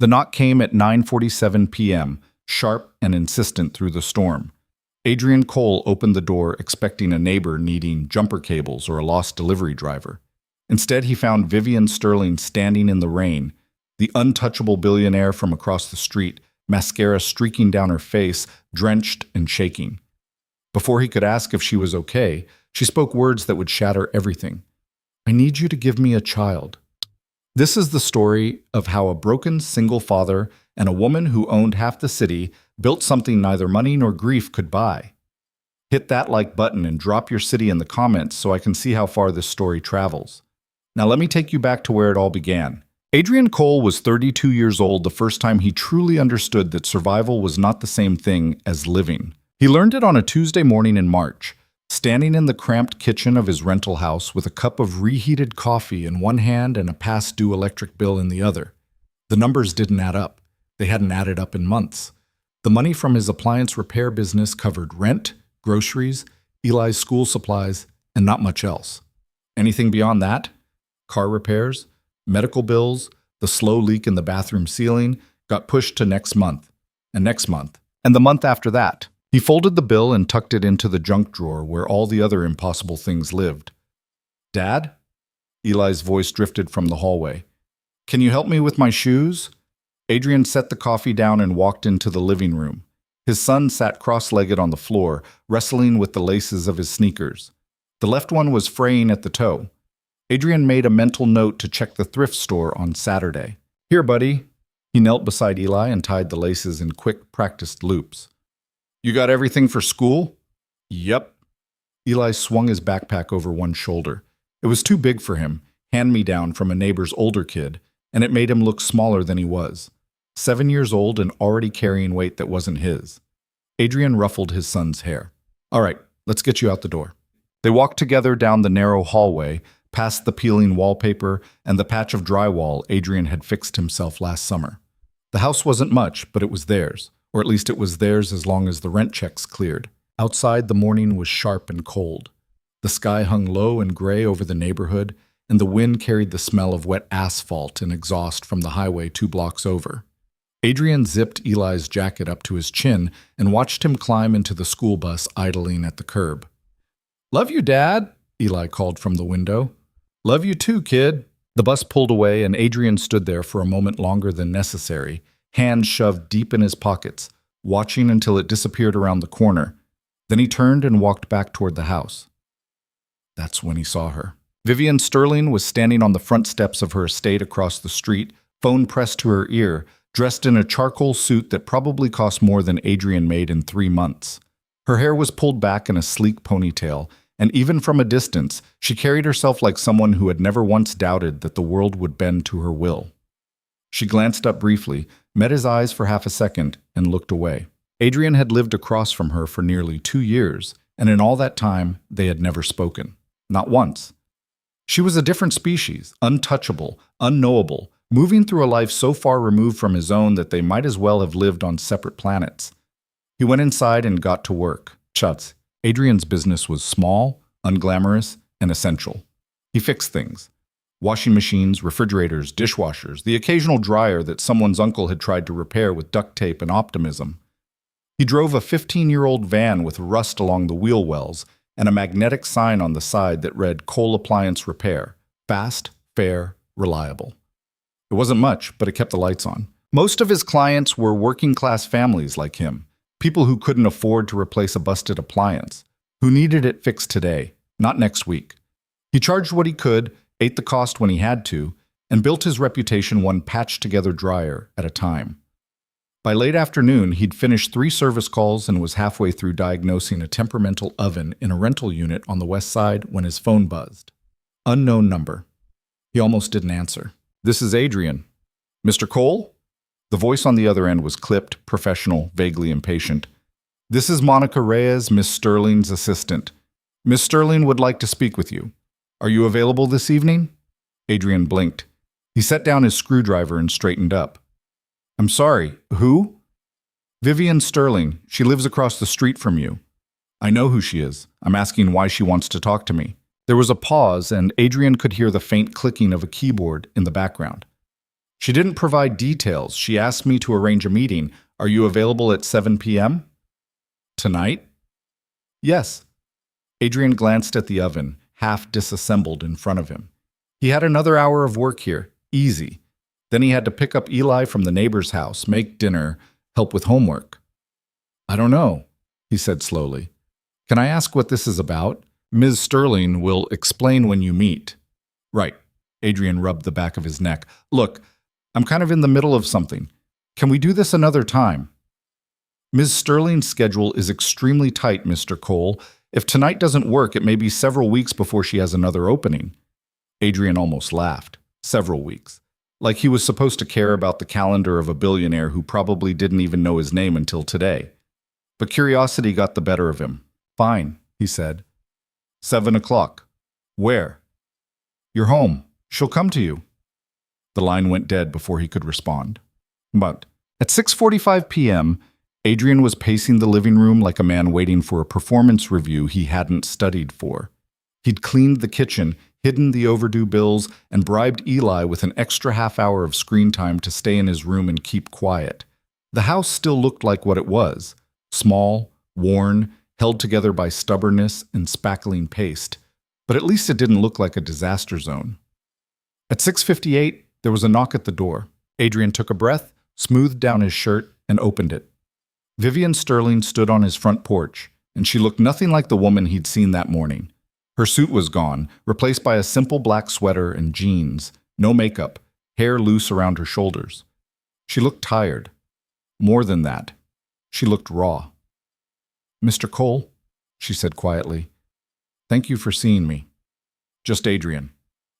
The knock came at 9:47 p.m., sharp and insistent through the storm. Adrian Cole opened the door expecting a neighbor needing jumper cables or a lost delivery driver. Instead, he found Vivian Sterling standing in the rain, the untouchable billionaire from across the street, mascara streaking down her face, drenched and shaking. Before he could ask if she was okay, she spoke words that would shatter everything. "I need you to give me a child." This is the story of how a broken single father and a woman who owned half the city built something neither money nor grief could buy. Hit that like button and drop your city in the comments so I can see how far this story travels. Now let me take you back to where it all began. Adrian Cole was 32 years old the first time he truly understood that survival was not the same thing as living. He learned it on a Tuesday morning in March, standing in the cramped kitchen of his rental house with a cup of reheated coffee in one hand and a past-due electric bill in the other. The numbers didn't add up. They hadn't added up in months. The money from his appliance repair business covered rent, groceries, Eli's school supplies, and not much else. Anything beyond that? Car repairs, medical bills, the slow leak in the bathroom ceiling got pushed to next month, and the month after that. He folded the bill and tucked it into the junk drawer where all the other impossible things lived. "Dad?" Eli's voice drifted from the hallway. "Can you help me with my shoes?" Adrian set the coffee down and walked into the living room. His son sat cross-legged on the floor, wrestling with the laces of his sneakers. The left one was fraying at the toe. Adrian made a mental note to check the thrift store on Saturday. "Here, buddy." He knelt beside Eli and tied the laces in quick, practiced loops. "You got everything for school?" "Yep." Eli swung his backpack over one shoulder. It was too big for him, hand-me-down from a neighbor's older kid, and it made him look smaller than he was. 7 years old and already carrying weight that wasn't his. Adrian ruffled his son's hair. "All right, let's get you out the door." They walked together down the narrow hallway, past the peeling wallpaper and the patch of drywall Adrian had fixed himself last summer. The house wasn't much, but it was theirs, or at least it was theirs as long as the rent checks cleared. Outside, the morning was sharp and cold. The sky hung low and gray over the neighborhood, and the wind carried the smell of wet asphalt and exhaust from the highway 2 blocks over. Adrian zipped Eli's jacket up to his chin and watched him climb into the school bus idling at the curb. "Love you, Dad," Eli called from the window. "Love you too, kid." The bus pulled away, and Adrian stood there for a moment longer than necessary, hands shoved deep in his pockets, watching until it disappeared around the corner. Then he turned and walked back toward the house. That's when he saw her. Vivian Sterling was standing on the front steps of her estate across the street, phone pressed to her ear, dressed in a charcoal suit that probably cost more than Adrian made in 3 months. Her hair was pulled back in a sleek ponytail, and even from a distance, she carried herself like someone who had never once doubted that the world would bend to her will. She glanced up briefly, met his eyes for half a second, and looked away. Adrian had lived across from her for nearly 2 years, and in all that time, they had never spoken. Not once. She was a different species, untouchable, unknowable, moving through a life so far removed from his own that they might as well have lived on separate planets. He went inside and got to work. Shuts. Adrian's business was small, unglamorous, and essential. He fixed things. Washing machines, refrigerators, dishwashers, the occasional dryer that someone's uncle had tried to repair with duct tape and optimism. He drove a 15-year-old van with rust along the wheel wells and a magnetic sign on the side that read Cole Appliance Repair. Fast, fair, reliable. It wasn't much, but it kept the lights on. Most of his clients were working-class families like him, people who couldn't afford to replace a busted appliance, who needed it fixed today, not next week. He charged what he could, ate the cost when he had to, and built his reputation one patched-together dryer at a time. By late afternoon, he'd finished 3 service calls and was halfway through diagnosing a temperamental oven in a rental unit on the west side when his phone buzzed. Unknown number. He almost didn't answer. "This is Adrian." "Mr. Cole?" The voice on the other end was clipped, professional, vaguely impatient. "This is Monica Reyes, Miss Sterling's assistant. Miss Sterling would like to speak with you. Are you available this evening?" Adrian blinked. He set down his screwdriver and straightened up. "I'm sorry, who?" "Vivian Sterling. She lives across the street from you." "I know who she is. I'm asking why she wants to talk to me." There was a pause, and Adrian could hear the faint clicking of a keyboard in the background. She didn't provide details. She asked me to arrange a meeting. Are you available at 7 p.m.? Tonight? Yes. Adrian glanced at the oven, half disassembled in front of him. He had another hour of work here, easy. Then he had to pick up Eli from the neighbor's house, make dinner, help with homework. I don't know, he said slowly. Can I ask what this is about? Ms. Sterling will explain when you meet. Right. Adrian rubbed the back of his neck. Look, I'm kind of in the middle of something. Can we do this another time? Ms. Sterling's schedule is extremely tight, Mr. Cole. If tonight doesn't work, it may be several weeks before she has another opening. Adrian almost laughed. Several weeks. Like he was supposed to care about the calendar of a billionaire who probably didn't even know his name until today. But curiosity got the better of him. Fine, he said. 7 o'clock. Where? Your home. She'll come to you. The line went dead before he could respond. But at 6:45 p.m., Adrian was pacing the living room like a man waiting for a performance review he hadn't studied for. He'd cleaned the kitchen, hidden the overdue bills, and bribed Eli with an extra half hour of screen time to stay in his room and keep quiet. The house still looked like what it was, small, worn, held together by stubbornness and spackling paste, but at least it didn't look like a disaster zone. At 6:58, there was a knock at the door. Adrian took a breath, smoothed down his shirt, and opened it. Vivian Sterling stood on his front porch, and she looked nothing like the woman he'd seen that morning. Her suit was gone, replaced by a simple black sweater and jeans, no makeup, hair loose around her shoulders. She looked tired. More than that, she looked raw. Mr. Cole, she said quietly, thank you for seeing me. Just Adrian.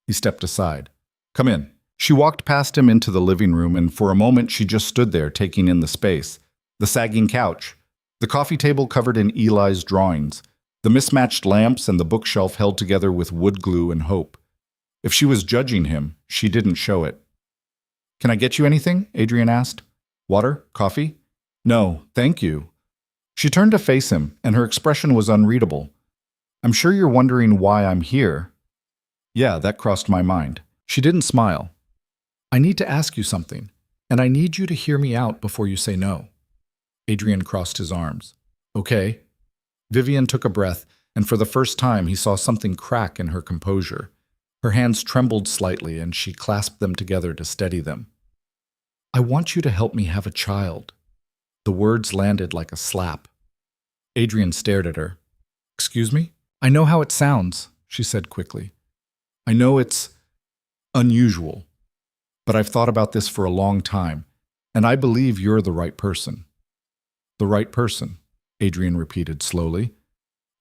He stepped aside. Come in. She walked past him into the living room, and for a moment she just stood there taking in the space. The sagging couch, the coffee table covered in Eli's drawings, the mismatched lamps and the bookshelf held together with wood glue and hope. If she was judging him, she didn't show it. Can I get you anything? Adrian asked. Water? Coffee? No, thank you. She turned to face him, and her expression was unreadable. I'm sure you're wondering why I'm here. Yeah, that crossed my mind. She didn't smile. I need to ask you something, and I need you to hear me out before you say no. Adrian crossed his arms. Okay. Vivian took a breath, and for the first time he saw something crack in her composure. Her hands trembled slightly, and she clasped them together to steady them. I want you to help me have a child. The words landed like a slap. Adrian stared at her. Excuse me? I know how it sounds, she said quickly. I know it's unusual, but I've thought about this for a long time, and I believe you're the right person. The right person, Adrian repeated slowly.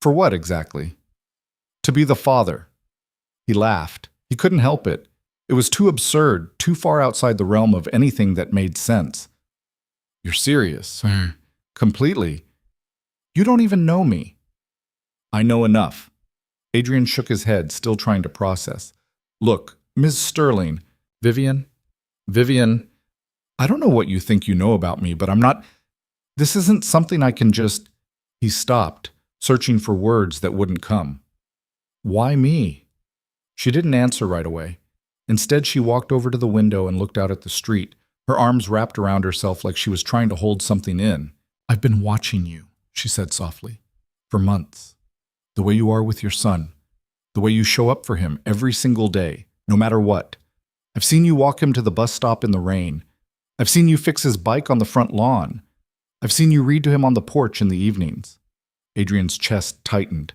For what exactly? To be the father. He laughed. He couldn't help it. It was too absurd, too far outside the realm of anything that made sense. You're serious? Completely. You don't even know me. I know enough. Adrian shook his head, still trying to process. Look, Ms. Sterling, Vivian, I don't know what you think you know about me, but I'm not... This isn't something I can just... He stopped, searching for words that wouldn't come. Why me? She didn't answer right away. Instead, she walked over to the window and looked out at the street, her arms wrapped around herself like she was trying to hold something in. I've been watching you, she said softly, for months. The way you are with your son, the way you show up for him every single day, no matter what. I've seen you walk him to the bus stop in the rain. I've seen you fix his bike on the front lawn. I've seen you read to him on the porch in the evenings. Adrian's chest tightened.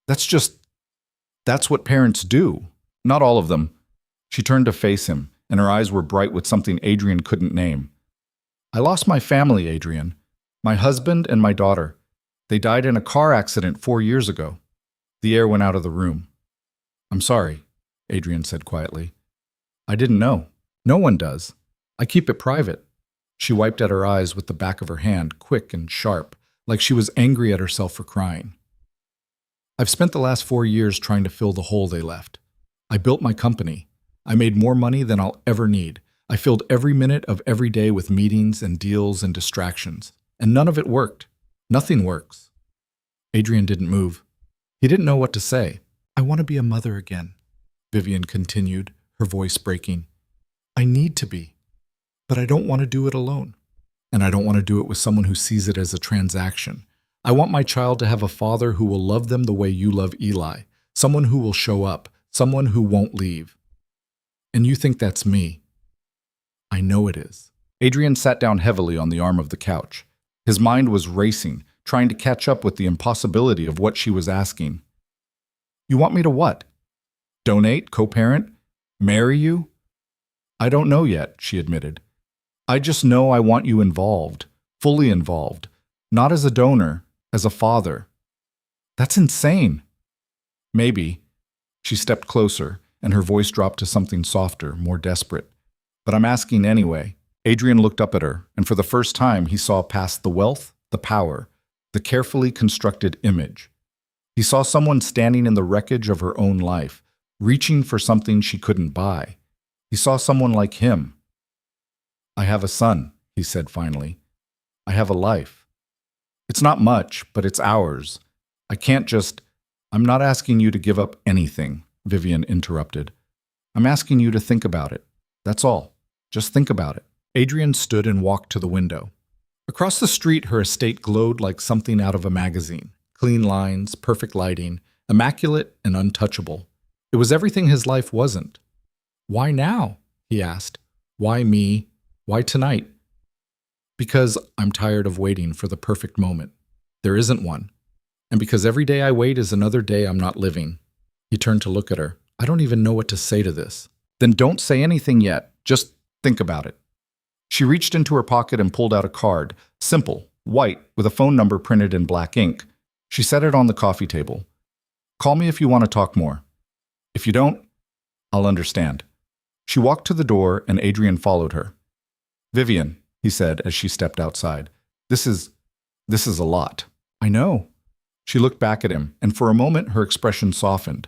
That's what parents do. Not all of them. She turned to face him, and her eyes were bright with something Adrian couldn't name. I lost my family, Adrian. My husband and my daughter. They died in a car accident 4 years ago. The air went out of the room. I'm sorry, Adrian said quietly. I didn't know. No one does. I keep it private. She wiped at her eyes with the back of her hand, quick and sharp, like she was angry at herself for crying. I've spent the last 4 years trying to fill the hole they left. I built my company. I made more money than I'll ever need. I filled every minute of every day with meetings and deals and distractions. And none of it worked. Nothing works. Adrian didn't move. He didn't know what to say. I want to be a mother again, Vivian continued, her voice breaking. I need to be. But I don't want to do it alone. And I don't want to do it with someone who sees it as a transaction. I want my child to have a father who will love them the way you love Eli, someone who will show up, someone who won't leave. And you think that's me. I know it is. Adrian sat down heavily on the arm of the couch. His mind was racing, trying to catch up with the impossibility of what she was asking. You want me to what? Donate, co-parent, marry you? I don't know yet, she admitted. I just know I want you involved, fully involved, not as a donor, as a father. That's insane. Maybe. She stepped closer, and her voice dropped to something softer, more desperate. But I'm asking anyway. Adrian looked up at her, and for the first time he saw past the wealth, the power, the carefully constructed image. He saw someone standing in the wreckage of her own life, reaching for something she couldn't buy. He saw someone like him. I have a son, he said finally. I have a life. It's not much, but it's ours. I can't just... I'm not asking you to give up anything, Vivian interrupted. I'm asking you to think about it. That's all. Just think about it. Adrian stood and walked to the window. Across the street, her estate glowed like something out of a magazine. Clean lines, perfect lighting, immaculate and untouchable. It was everything his life wasn't. Why now? He asked. Why me? Why tonight? Because I'm tired of waiting for the perfect moment. There isn't one. And because every day I wait is another day I'm not living. He turned to look at her. I don't even know what to say to this. Then don't say anything yet. Just think about it. She reached into her pocket and pulled out a card, simple, white, with a phone number printed in black ink. She set it on the coffee table. Call me if you want to talk more. If you don't, I'll understand. She walked to the door and Adrian followed her. Vivian, he said as she stepped outside, this is a lot. I know. She looked back at him, and for a moment her expression softened.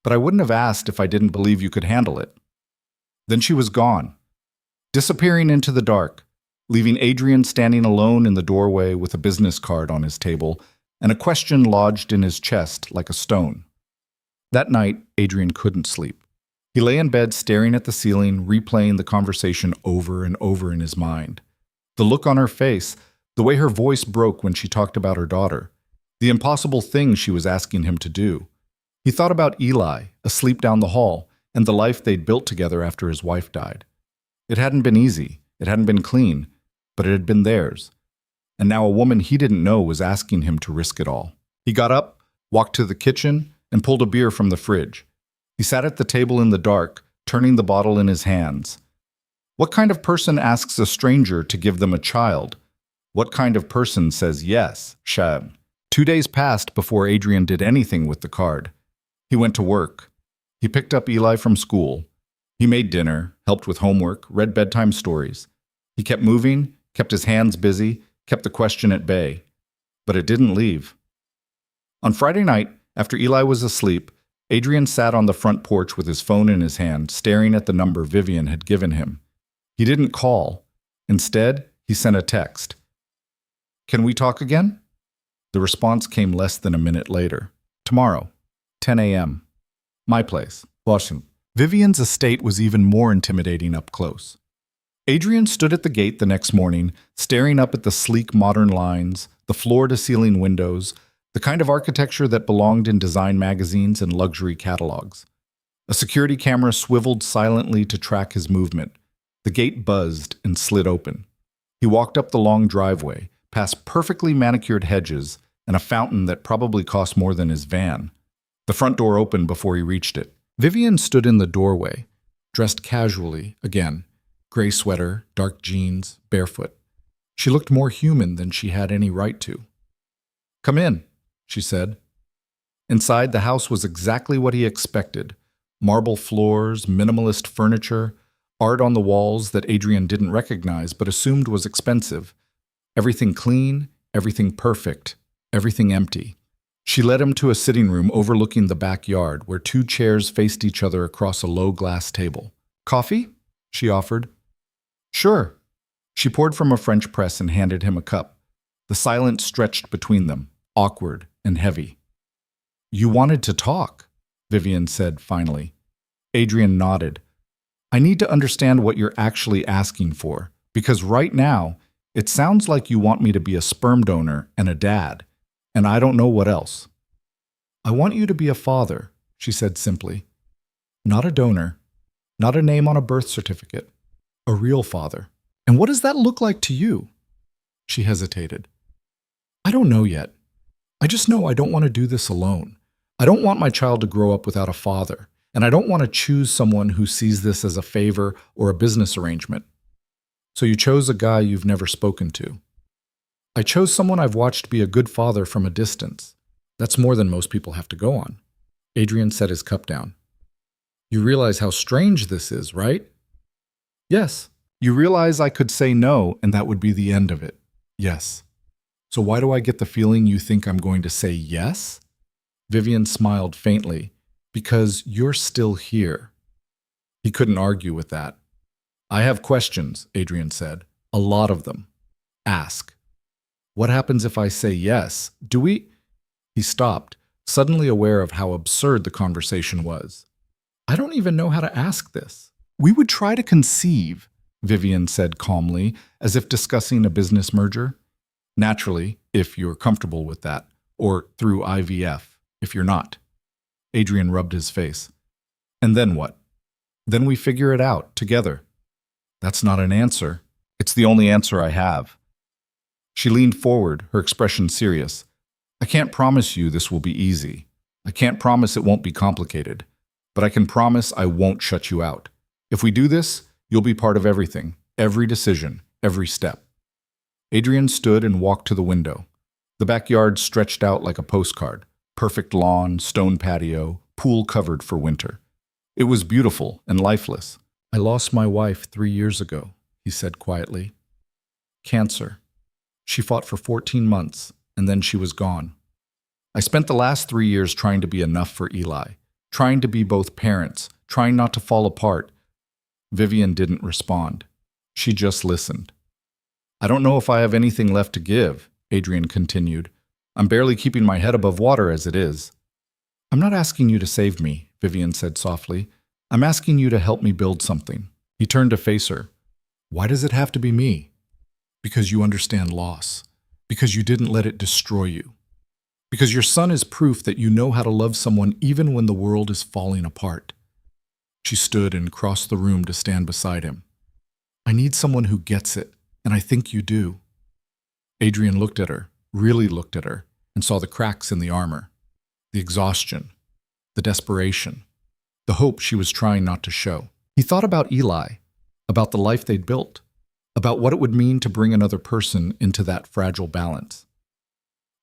But I wouldn't have asked if I didn't believe you could handle it. Then she was gone, disappearing into the dark, leaving Adrian standing alone in the doorway with a business card on his table and a question lodged in his chest like a stone. That night, Adrian couldn't sleep. He lay in bed staring at the ceiling, replaying the conversation over and over in his mind. The look on her face, the way her voice broke when she talked about her daughter, the impossible things she was asking him to do. He thought about Eli, asleep down the hall, and the life they'd built together after his wife died. It hadn't been easy, it hadn't been clean, but it had been theirs. And now a woman he didn't know was asking him to risk it all. He got up, walked to the kitchen, and pulled a beer from the fridge. He sat at the table in the dark, turning the bottle in his hands. What kind of person asks a stranger to give them a child? What kind of person says yes, Shab? 2 days passed before Adrian did anything with the card. He went to work. He picked up Eli from school. He made dinner, helped with homework, read bedtime stories. He kept moving, kept his hands busy, kept the question at bay. But it didn't leave. On Friday night, after Eli was asleep, Adrian sat on the front porch with his phone in his hand, staring at the number Vivian had given him. He didn't call. Instead, he sent a text. Can we talk again? The response came less than a minute later. Tomorrow, 10 a.m. My place, Washington. Vivian's estate was even more intimidating up close. Adrian stood at the gate the next morning, staring up at the sleek modern lines, the floor-to-ceiling windows, the kind of architecture that belonged in design magazines and luxury catalogs. A security camera swiveled silently to track his movement. The gate buzzed and slid open. He walked up the long driveway, past perfectly manicured hedges and a fountain that probably cost more than his van. The front door opened before he reached it. Vivian stood in the doorway, dressed casually, again, gray sweater, dark jeans, barefoot. She looked more human than she had any right to. Come in, she said. Inside, the house was exactly what he expected. Marble floors, minimalist furniture, art on the walls that Adrian didn't recognize but assumed was expensive. Everything clean, everything perfect, everything empty. She led him to a sitting room overlooking the backyard where 2 chairs faced each other across a low glass table. Coffee? She offered. Sure. She poured from a French press and handed him a cup. The silence stretched between them, awkward and heavy. You wanted to talk, Vivian said finally. Adrian nodded. I need to understand what you're actually asking for, because right now, it sounds like you want me to be a sperm donor and a dad, and I don't know what else. I want you to be a father, she said simply. Not a donor, not a name on a birth certificate, a real father. And what does that look like to you? She hesitated. I don't know yet. I just know I don't want to do this alone. I don't want my child to grow up without a father, and I don't want to choose someone who sees this as a favor or a business arrangement. So you chose a guy you've never spoken to. I chose someone I've watched be a good father from a distance. That's more than most people have to go on. Adrian set his cup down. You realize how strange this is, right? Yes. You realize I could say no, and that would be the end of it. Yes. So why do I get the feeling you think I'm going to say yes? Vivian smiled faintly. Because you're still here. He couldn't argue with that. I have questions, Adrian said. A lot of them. Ask. What happens if I say yes? Do we? He stopped, suddenly aware of how absurd the conversation was. I don't even know how to ask this. We would try to conceive, Vivian said calmly, as if discussing a business merger. Naturally, if you're comfortable with that, or through IVF, if you're not. Adrian rubbed his face. And then what? Then we figure it out, together. That's not an answer. It's the only answer I have. She leaned forward, her expression serious. I can't promise you this will be easy. I can't promise it won't be complicated. But I can promise I won't shut you out. If we do this, you'll be part of everything, every decision, every step. Adrian stood and walked to the window. The backyard stretched out like a postcard. Perfect lawn, stone patio, pool covered for winter. It was beautiful and lifeless. I lost my wife 3 years ago, he said quietly. Cancer. She fought for 14 months, and then she was gone. I spent the last 3 years trying to be enough for Eli, trying to be both parents, trying not to fall apart. Vivian didn't respond. She just listened. I don't know if I have anything left to give, Adrian continued. I'm barely keeping my head above water as it is. I'm not asking you to save me, Vivian said softly. I'm asking you to help me build something. He turned to face her. Why does it have to be me? Because you understand loss. Because you didn't let it destroy you. Because your son is proof that you know how to love someone even when the world is falling apart. She stood and crossed the room to stand beside him. I need someone who gets it, and I think you do. Adrian looked at her, really looked at her, and saw the cracks in the armor, the exhaustion, the desperation, the hope she was trying not to show. He thought about Eli, about the life they'd built, about what it would mean to bring another person into that fragile balance.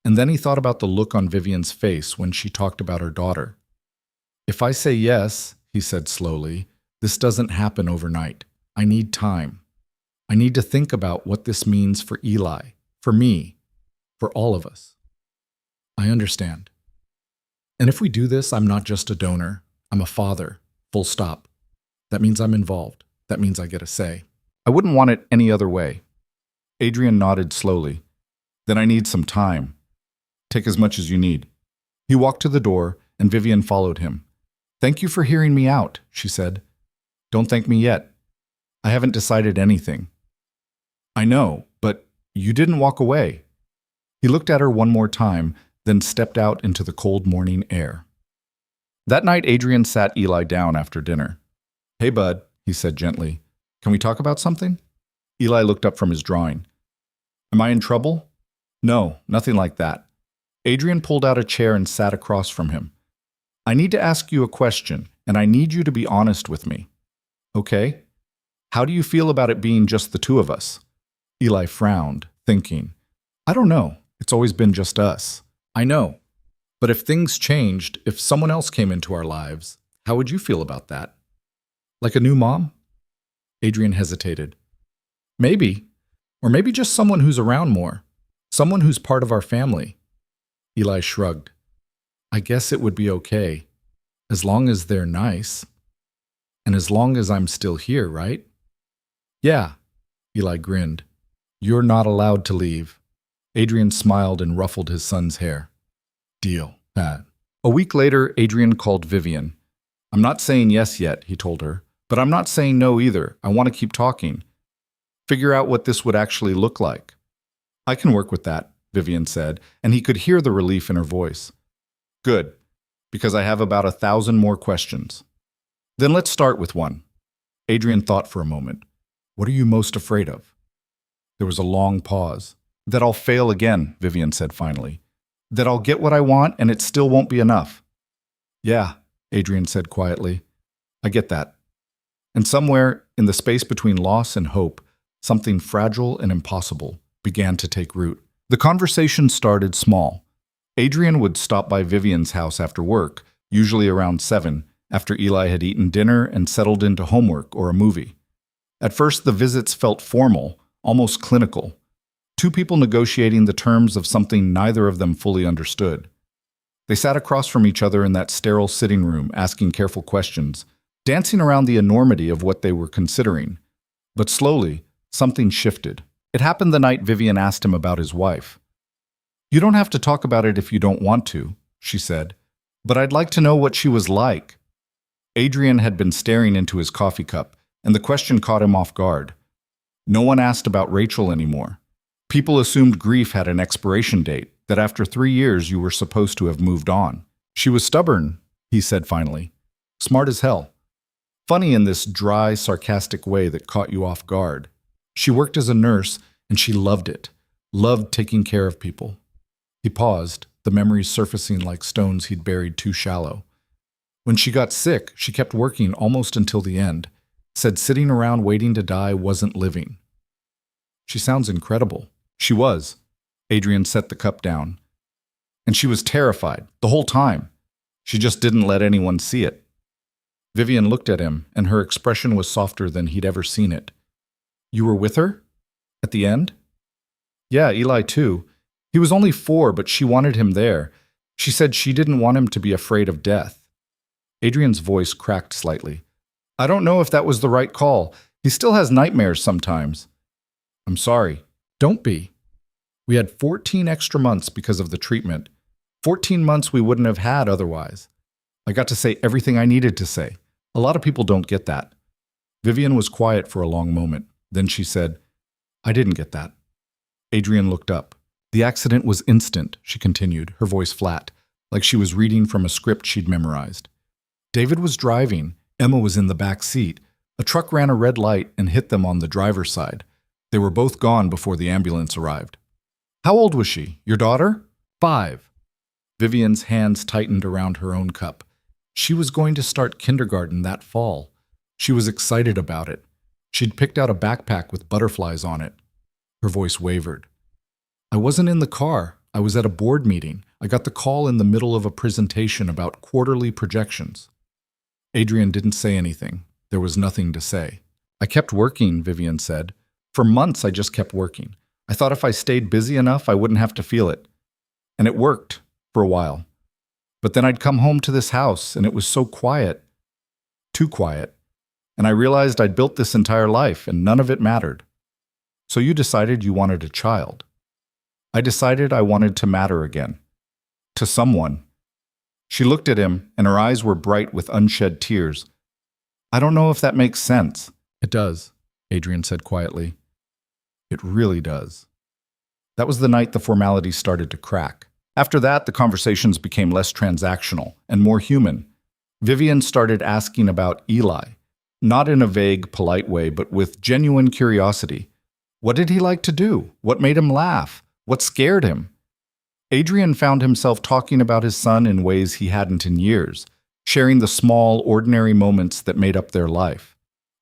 And then he thought about the look on Vivian's face when she talked about her daughter. If I say yes, he said slowly, this doesn't happen overnight. I need time. I need to think about what this means for Eli, for me, for all of us. I understand. And if we do this, I'm not just a donor. I'm a father, full stop. That means I'm involved. That means I get a say. I wouldn't want it any other way. Adrian nodded slowly. Then I need some time. Take as much as you need. He walked to the door, and Vivian followed him. Thank you for hearing me out, she said. Don't thank me yet. I haven't decided anything. I know, but you didn't walk away. He looked at her one more time, then stepped out into the cold morning air. That night, Adrian sat Eli down after dinner. Hey, bud, he said gently. Can we talk about something? Eli looked up from his drawing. Am I in trouble? No, nothing like that. Adrian pulled out a chair and sat across from him. I need to ask you a question, and I need you to be honest with me. Okay? How do you feel about it being just the two of us? Eli frowned, thinking. I don't know. It's always been just us. I know. But if things changed, if someone else came into our lives, how would you feel about that? Like a new mom? Adrian hesitated. Maybe. Or maybe just someone who's around more. Someone who's part of our family. Eli shrugged. I guess it would be okay. As long as they're nice. And as long as I'm still here, right? Yeah. Eli grinned. You're not allowed to leave. Adrian smiled and ruffled his son's hair. Deal, Pat. A week later, Adrian called Vivian. I'm not saying yes yet, he told her, But I'm not saying no either. I want to keep talking. Figure out what this would actually look like. I can work with that, Vivian said, and he could hear the relief in her voice. Good, because I have about 1,000 more questions. Then let's start with one. Adrian thought for a moment. What are you most afraid of? There was a long pause. That I'll fail again, Vivian said finally. That I'll get what I want and it still won't be enough. Yeah, Adrian said quietly. I get that. And somewhere, in the space between loss and hope, something fragile and impossible began to take root. The conversation started small. Adrian would stop by Vivian's house after work, usually around 7, after Eli had eaten dinner and settled into homework or a movie. At first, the visits felt formal, almost clinical. Two people negotiating the terms of something neither of them fully understood. They sat across from each other in that sterile sitting room, asking careful questions, dancing around the enormity of what they were considering. But slowly, something shifted. It happened the night Vivian asked him about his wife. You don't have to talk about it if you don't want to, she said, but I'd like to know what she was like. Adrian had been staring into his coffee cup, and the question caught him off guard. No one asked about Rachel anymore. People assumed grief had an expiration date, that after 3 years you were supposed to have moved on. She was stubborn, he said finally. Smart as hell. Funny in this dry, sarcastic way that caught you off guard. She worked as a nurse, and she loved it. Loved taking care of people. He paused, the memories surfacing like stones he'd buried too shallow. When she got sick, she kept working almost until the end. Said sitting around waiting to die wasn't living. She sounds incredible. She was. Adrian set the cup down. And she was terrified, the whole time. She just didn't let anyone see it. Vivian looked at him, and her expression was softer than he'd ever seen it. You were with her? At the end? Yeah, Eli too. He was only 4, but she wanted him there. She said she didn't want him to be afraid of death. Adrian's voice cracked slightly. I don't know if that was the right call. He still has nightmares sometimes. I'm sorry. Don't be. We had 14 extra months because of the treatment. 14 months we wouldn't have had otherwise. I got to say everything I needed to say. A lot of people don't get that. Vivian was quiet for a long moment. Then she said, I didn't get that. Adrian looked up. The accident was instant, she continued, her voice flat, like she was reading from a script she'd memorized. David was driving. Emma was in the back seat. A truck ran a red light and hit them on the driver's side. They were both gone before the ambulance arrived. How old was she? Your daughter? 5. Vivian's hands tightened around her own cup. She was going to start kindergarten that fall. She was excited about it. She'd picked out a backpack with butterflies on it. Her voice wavered. I wasn't in the car. I was at a board meeting. I got the call in the middle of a presentation about quarterly projections. Adrian didn't say anything. There was nothing to say. I kept working, Vivian said. For months, I just kept working. I thought if I stayed busy enough, I wouldn't have to feel it. And it worked, for a while. But then I'd come home to this house, and it was so quiet. Too quiet. And I realized I'd built this entire life, and none of it mattered. So you decided you wanted a child. I decided I wanted to matter again. To someone. She looked at him, and her eyes were bright with unshed tears. I don't know if that makes sense. It does, Adrian said quietly. It really does. That was the night the formalities started to crack. After that, the conversations became less transactional and more human. Vivian started asking about Eli, not in a vague, polite way, but with genuine curiosity. What did he like to do? What made him laugh? What scared him? Adrian found himself talking about his son in ways he hadn't in years, sharing the small, ordinary moments that made up their life.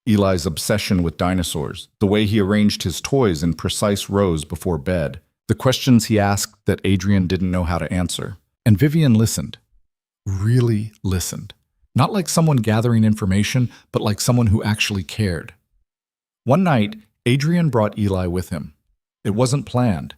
Eli's obsession with dinosaurs, the way he arranged his toys in precise rows before bed, the questions he asked that Adrian didn't know how to answer. And Vivian listened. Really listened. Not like someone gathering information, but like someone who actually cared. One night, Adrian brought Eli with him. It wasn't planned.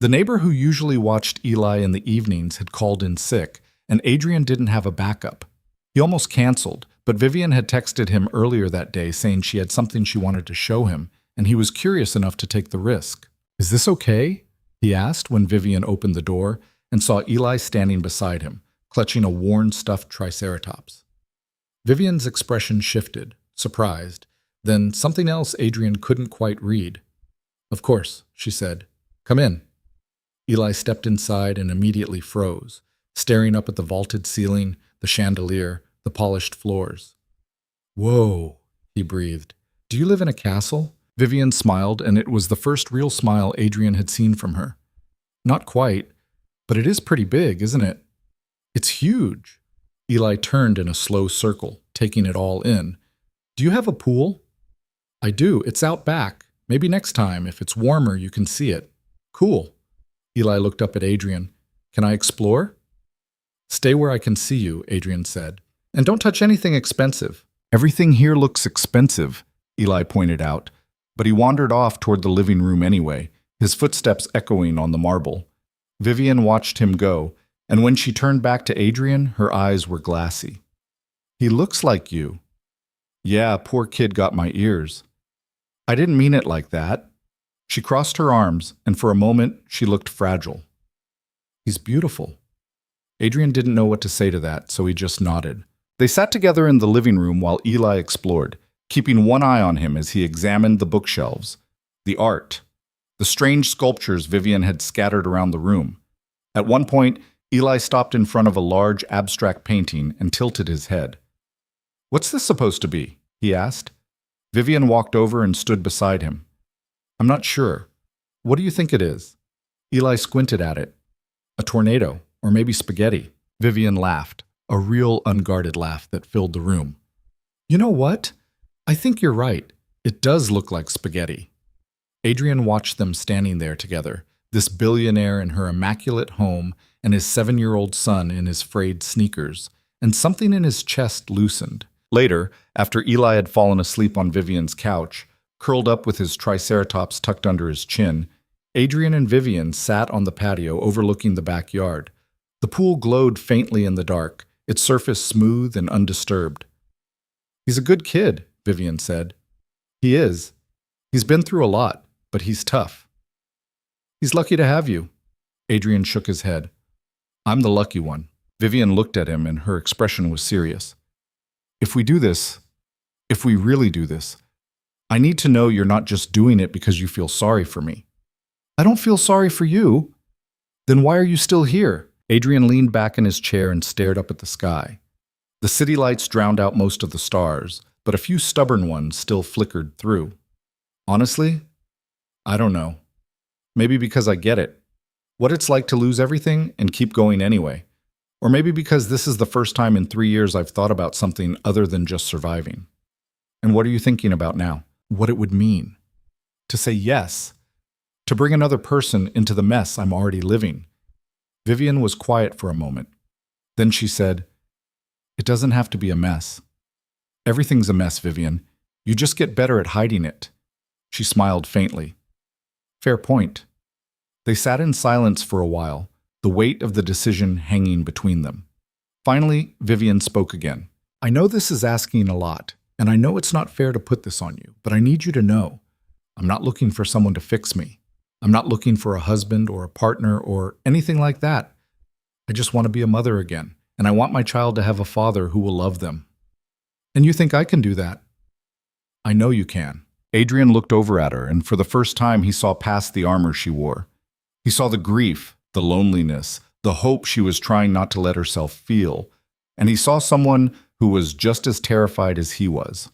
The neighbor who usually watched Eli in the evenings had called in sick, and Adrian didn't have a backup. He almost canceled, but Vivian had texted him earlier that day saying she had something she wanted to show him, and he was curious enough to take the risk. Is this okay? He asked when Vivian opened the door and saw Eli standing beside him, clutching a worn stuffed triceratops. Vivian's expression shifted, surprised, then something else Adrian couldn't quite read. "Of course," she said. "Come in." Eli stepped inside and immediately froze, staring up at the vaulted ceiling, the chandelier, the polished floors. "Whoa," he breathed. "Do you live in a castle?" Vivian smiled, and it was the first real smile Adrian had seen from her. "Not quite, but it is pretty big, isn't it?" "It's huge." Eli turned in a slow circle, taking it all in. "Do you have a pool?" "I do. It's out back. Maybe next time, if it's warmer, you can see it." "Cool." Eli looked up at Adrian. "Can I explore?" "Stay where I can see you," Adrian said. "And don't touch anything expensive." "Everything here looks expensive," Eli pointed out, but he wandered off toward the living room anyway, his footsteps echoing on the marble. Vivian watched him go, and when she turned back to Adrian, her eyes were glassy. "He looks like you." "Yeah, poor kid got my ears." "I didn't mean it like that." She crossed her arms, and for a moment she looked fragile. "He's beautiful." Adrian didn't know what to say to that, so he just nodded. They sat together in the living room while Eli explored, keeping one eye on him as he examined the bookshelves, the art, the strange sculptures Vivian had scattered around the room. At one point, Eli stopped in front of a large abstract painting and tilted his head. "What's this supposed to be?" he asked. Vivian walked over and stood beside him. "I'm not sure. What do you think it is?" Eli squinted at it. "A tornado, or maybe spaghetti." Vivian laughed, a real unguarded laugh that filled the room. "You know what? I think you're right. It does look like spaghetti." Adrian watched them standing there together, this billionaire in her immaculate home and his 7-year-old son in his frayed sneakers, and something in his chest loosened. Later, after Eli had fallen asleep on Vivian's couch, curled up with his triceratops tucked under his chin, Adrian and Vivian sat on the patio overlooking the backyard. The pool glowed faintly in the dark, its surface smooth and undisturbed. "He's a good kid," Vivian said. "He is. He's been through a lot, but he's tough." "He's lucky to have you." Adrian shook his head. "I'm the lucky one." Vivian looked at him, and her expression was serious. If we really do this, I need to know you're not just doing it because you feel sorry for me." "I don't feel sorry for you." "Then why are you still here?" Adrian leaned back in his chair and stared up at the sky. The city lights drowned out most of the stars, but a few stubborn ones still flickered through. "Honestly, I don't know. Maybe because I get it. What it's like to lose everything and keep going anyway. Or maybe because this is the first time in 3 years I've thought about something other than just surviving." "And what are you thinking about now?" "What it would mean. To say yes. To bring another person into the mess I'm already living." Vivian was quiet for a moment. Then she said, "It doesn't have to be a mess." "Everything's a mess, Vivian. You just get better at hiding it." She smiled faintly. "Fair point." They sat in silence for a while, the weight of the decision hanging between them. Finally, Vivian spoke again. "I know this is asking a lot, and I know it's not fair to put this on you, but I need you to know, I'm not looking for someone to fix me. I'm not looking for a husband or a partner or anything like that. I just want to be a mother again, and I want my child to have a father who will love them." "And you think I can do that?" "I know you can." Adrian looked over at her, and for the first time he saw past the armor she wore. He saw the grief, the loneliness, the hope she was trying not to let herself feel, and he saw someone who was just as terrified as he was.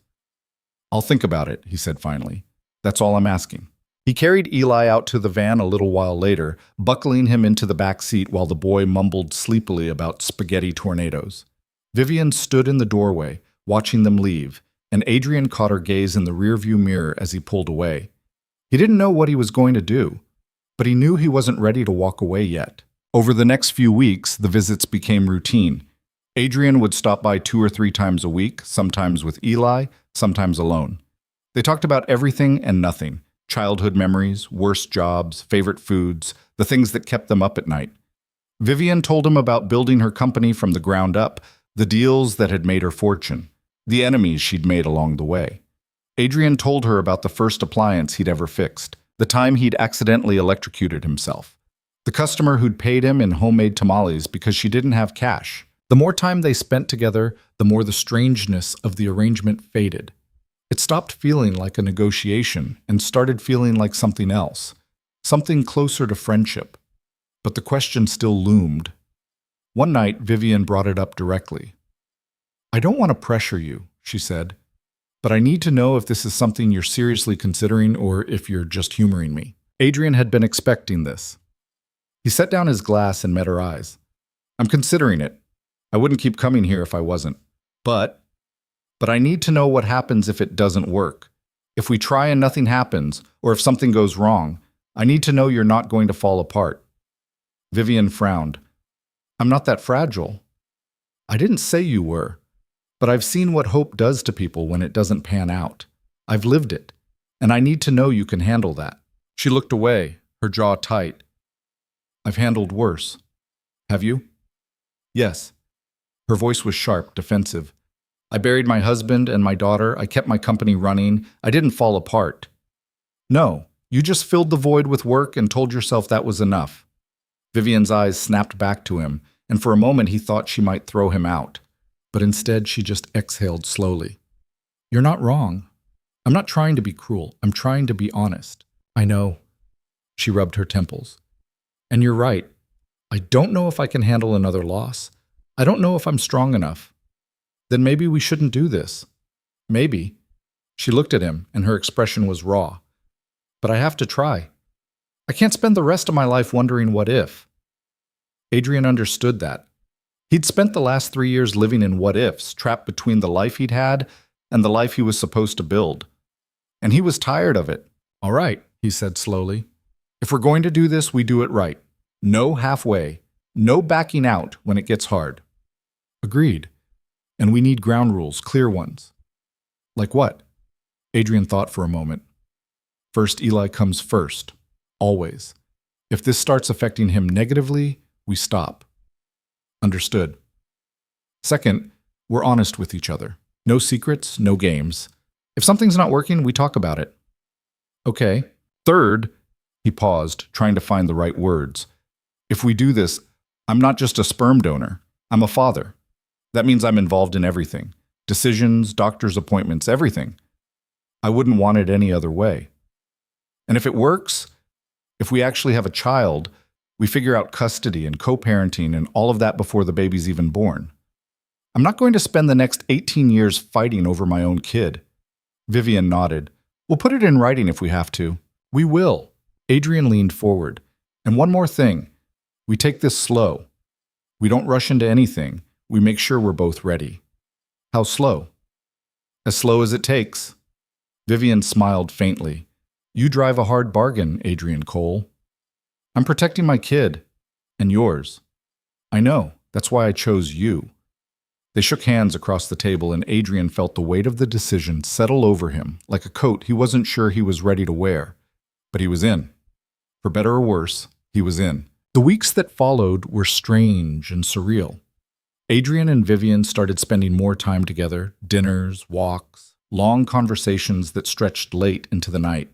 "I'll think about it," he said finally. "That's all I'm asking." He carried Eli out to the van a little while later, buckling him into the back seat while the boy mumbled sleepily about spaghetti tornadoes. Vivian stood in the doorway, watching them leave, and Adrian caught her gaze in the rearview mirror as he pulled away. He didn't know what he was going to do, but he knew he wasn't ready to walk away yet. Over the next few weeks, the visits became routine. Adrian would stop by 2 or 3 times a week, sometimes with Eli, sometimes alone. They talked about everything and nothing. Childhood memories, worst jobs, favorite foods, the things that kept them up at night. Vivian told him about building her company from the ground up, the deals that had made her fortune, the enemies she'd made along the way. Adrian told her about the first appliance he'd ever fixed, the time he'd accidentally electrocuted himself, the customer who'd paid him in homemade tamales because she didn't have cash. The more time they spent together, the more the strangeness of the arrangement faded. It stopped feeling like a negotiation and started feeling like something else, something closer to friendship. But the question still loomed. One night, Vivian brought it up directly. "I don't want to pressure you," she said, "but I need to know if this is something you're seriously considering or if you're just humoring me." Adrian had been expecting this. He set down his glass and met her eyes. "I'm considering it. I wouldn't keep coming here if I wasn't. But I need to know what happens if it doesn't work. If we try and nothing happens, or if something goes wrong, I need to know you're not going to fall apart." Vivian frowned. "I'm not that fragile." "I didn't say you were, but I've seen what hope does to people when it doesn't pan out. I've lived it, and I need to know you can handle that." She looked away, her jaw tight. "I've handled worse." "Have you?" "Yes." Her voice was sharp, defensive. "I buried my husband and my daughter. I kept my company running. I didn't fall apart." "No, you just filled the void with work and told yourself that was enough." Vivian's eyes snapped back to him, and for a moment he thought she might throw him out. But instead she just exhaled slowly. "You're not wrong. I'm not trying to be cruel. I'm trying to be honest." "I know." She rubbed her temples. "And you're right. I don't know if I can handle another loss. I don't know if I'm strong enough. Then maybe we shouldn't do this. Maybe." She looked at him, and her expression was raw. "But I have to try. I can't spend the rest of my life wondering what if." Adrian understood that. He'd spent the last 3 years living in what ifs, trapped between the life he'd had and the life he was supposed to build. And he was tired of it. "All right," he said slowly. "If we're going to do this, we do it right. No halfway. No backing out when it gets hard." "Agreed. And we need ground rules, clear ones." "Like what?" Adrian thought for a moment. "First, Eli comes first. Always. If this starts affecting him negatively, we stop." "Understood." "Second, we're honest with each other. No secrets, no games. If something's not working, we talk about it." "Okay." "Third," he paused, trying to find the right words. "If we do this, I'm not just a sperm donor. I'm a father. That means I'm involved in everything. Decisions, doctor's appointments, everything. I wouldn't want it any other way. And if it works, if we actually have a child, we figure out custody and co-parenting and all of that before the baby's even born. I'm not going to spend the next 18 years fighting over my own kid." Vivian nodded. "We'll put it in writing if we have to." "We will." Adrian leaned forward. "And one more thing. We take this slow. We don't rush into anything. We make sure we're both ready." "How slow?" "As slow as it takes." Vivian smiled faintly. "You drive a hard bargain, Adrian Cole." "I'm protecting my kid. And yours." "I know. That's why I chose you." They shook hands across the table, and Adrian felt the weight of the decision settle over him, like a coat he wasn't sure he was ready to wear. But he was in. For better or worse, he was in. The weeks that followed were strange and surreal. Adrian and Vivian started spending more time together, dinners, walks, long conversations that stretched late into the night.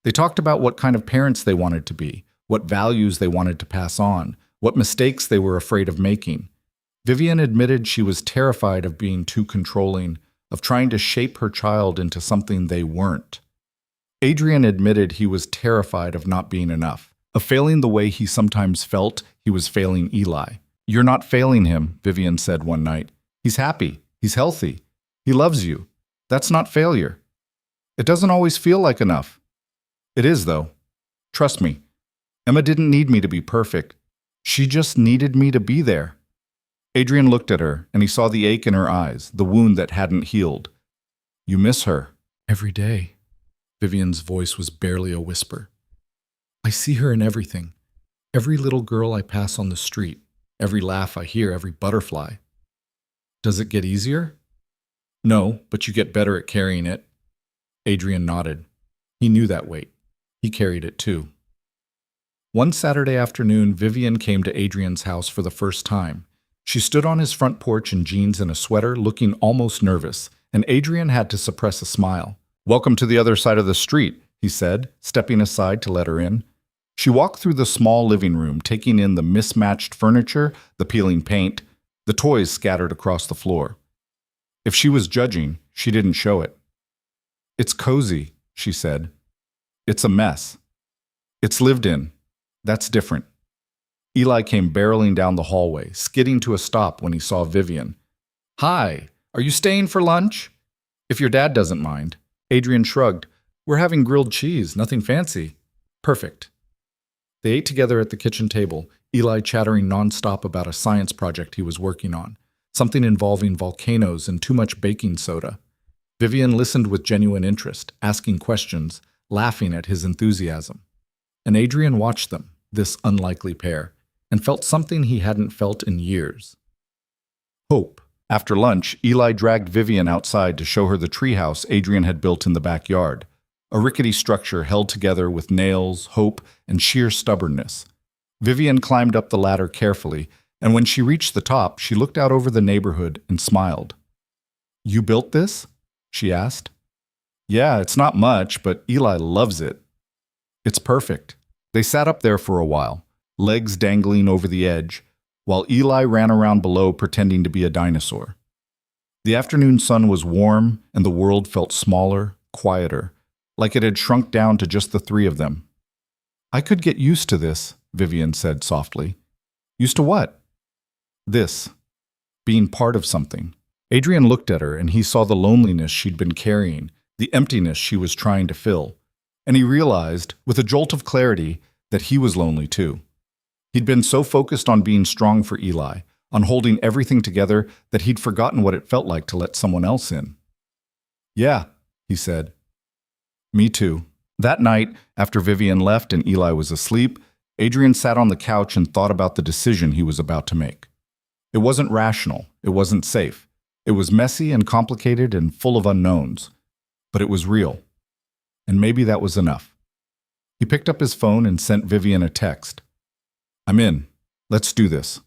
They talked about what kind of parents they wanted to be, what values they wanted to pass on, what mistakes they were afraid of making. Vivian admitted she was terrified of being too controlling, of trying to shape her child into something they weren't. Adrian admitted he was terrified of not being enough, of failing the way he sometimes felt he was failing Eli. "You're not failing him," Vivian said one night. "He's happy. He's healthy. He loves you. That's not failure. It doesn't always feel like enough." "It is, though. Trust me. Emma didn't need me to be perfect. She just needed me to be there." Adrian looked at her, and he saw the ache in her eyes, the wound that hadn't healed. "You miss her." "Every day." Vivian's voice was barely a whisper. "I see her in everything. Every little girl I pass on the street. Every laugh I hear, every butterfly." "Does it get easier?" "No, but you get better at carrying it." Adrian nodded. He knew that weight. He carried it too. One Saturday afternoon, Vivian came to Adrian's house for the first time. She stood on his front porch in jeans and a sweater, looking almost nervous, and Adrian had to suppress a smile. "Welcome to the other side of the street," he said, stepping aside to let her in. She walked through the small living room, taking in the mismatched furniture, the peeling paint, the toys scattered across the floor. If she was judging, she didn't show it. It's cozy, she said. It's a mess. It's lived in. That's different. Eli came barreling down the hallway, skidding to a stop when he saw Vivian. Hi, are you staying for lunch? If your dad doesn't mind. Adrian shrugged. We're having grilled cheese, nothing fancy. Perfect. They ate together at the kitchen table, Eli chattering nonstop about a science project he was working on, something involving volcanoes and too much baking soda. Vivian listened with genuine interest, asking questions, laughing at his enthusiasm. And Adrian watched them, this unlikely pair, and felt something he hadn't felt in years. Hope. After lunch, Eli dragged Vivian outside to show her the treehouse Adrian had built in the backyard, a rickety structure held together with nails, hope, and sheer stubbornness. Vivian climbed up the ladder carefully, and when she reached the top, she looked out over the neighborhood and smiled. You built this? She asked. Yeah, it's not much, but Eli loves it. It's perfect. They sat up there for a while, legs dangling over the edge, while Eli ran around below pretending to be a dinosaur. The afternoon sun was warm, and the world felt smaller, quieter, like it had shrunk down to just the three of them. I could get used to this, Vivian said softly. Used to what? This. Being part of something. Adrian looked at her, and he saw the loneliness she'd been carrying, the emptiness she was trying to fill. And he realized, with a jolt of clarity, that he was lonely too. He'd been so focused on being strong for Eli, on holding everything together, that he'd forgotten what it felt like to let someone else in. Yeah, he said. Me too. That night, after Vivian left and Eli was asleep, Adrian sat on the couch and thought about the decision he was about to make. It wasn't rational. It wasn't safe. It was messy and complicated and full of unknowns. But it was real. And maybe that was enough. He picked up his phone and sent Vivian a text. I'm in. Let's do this.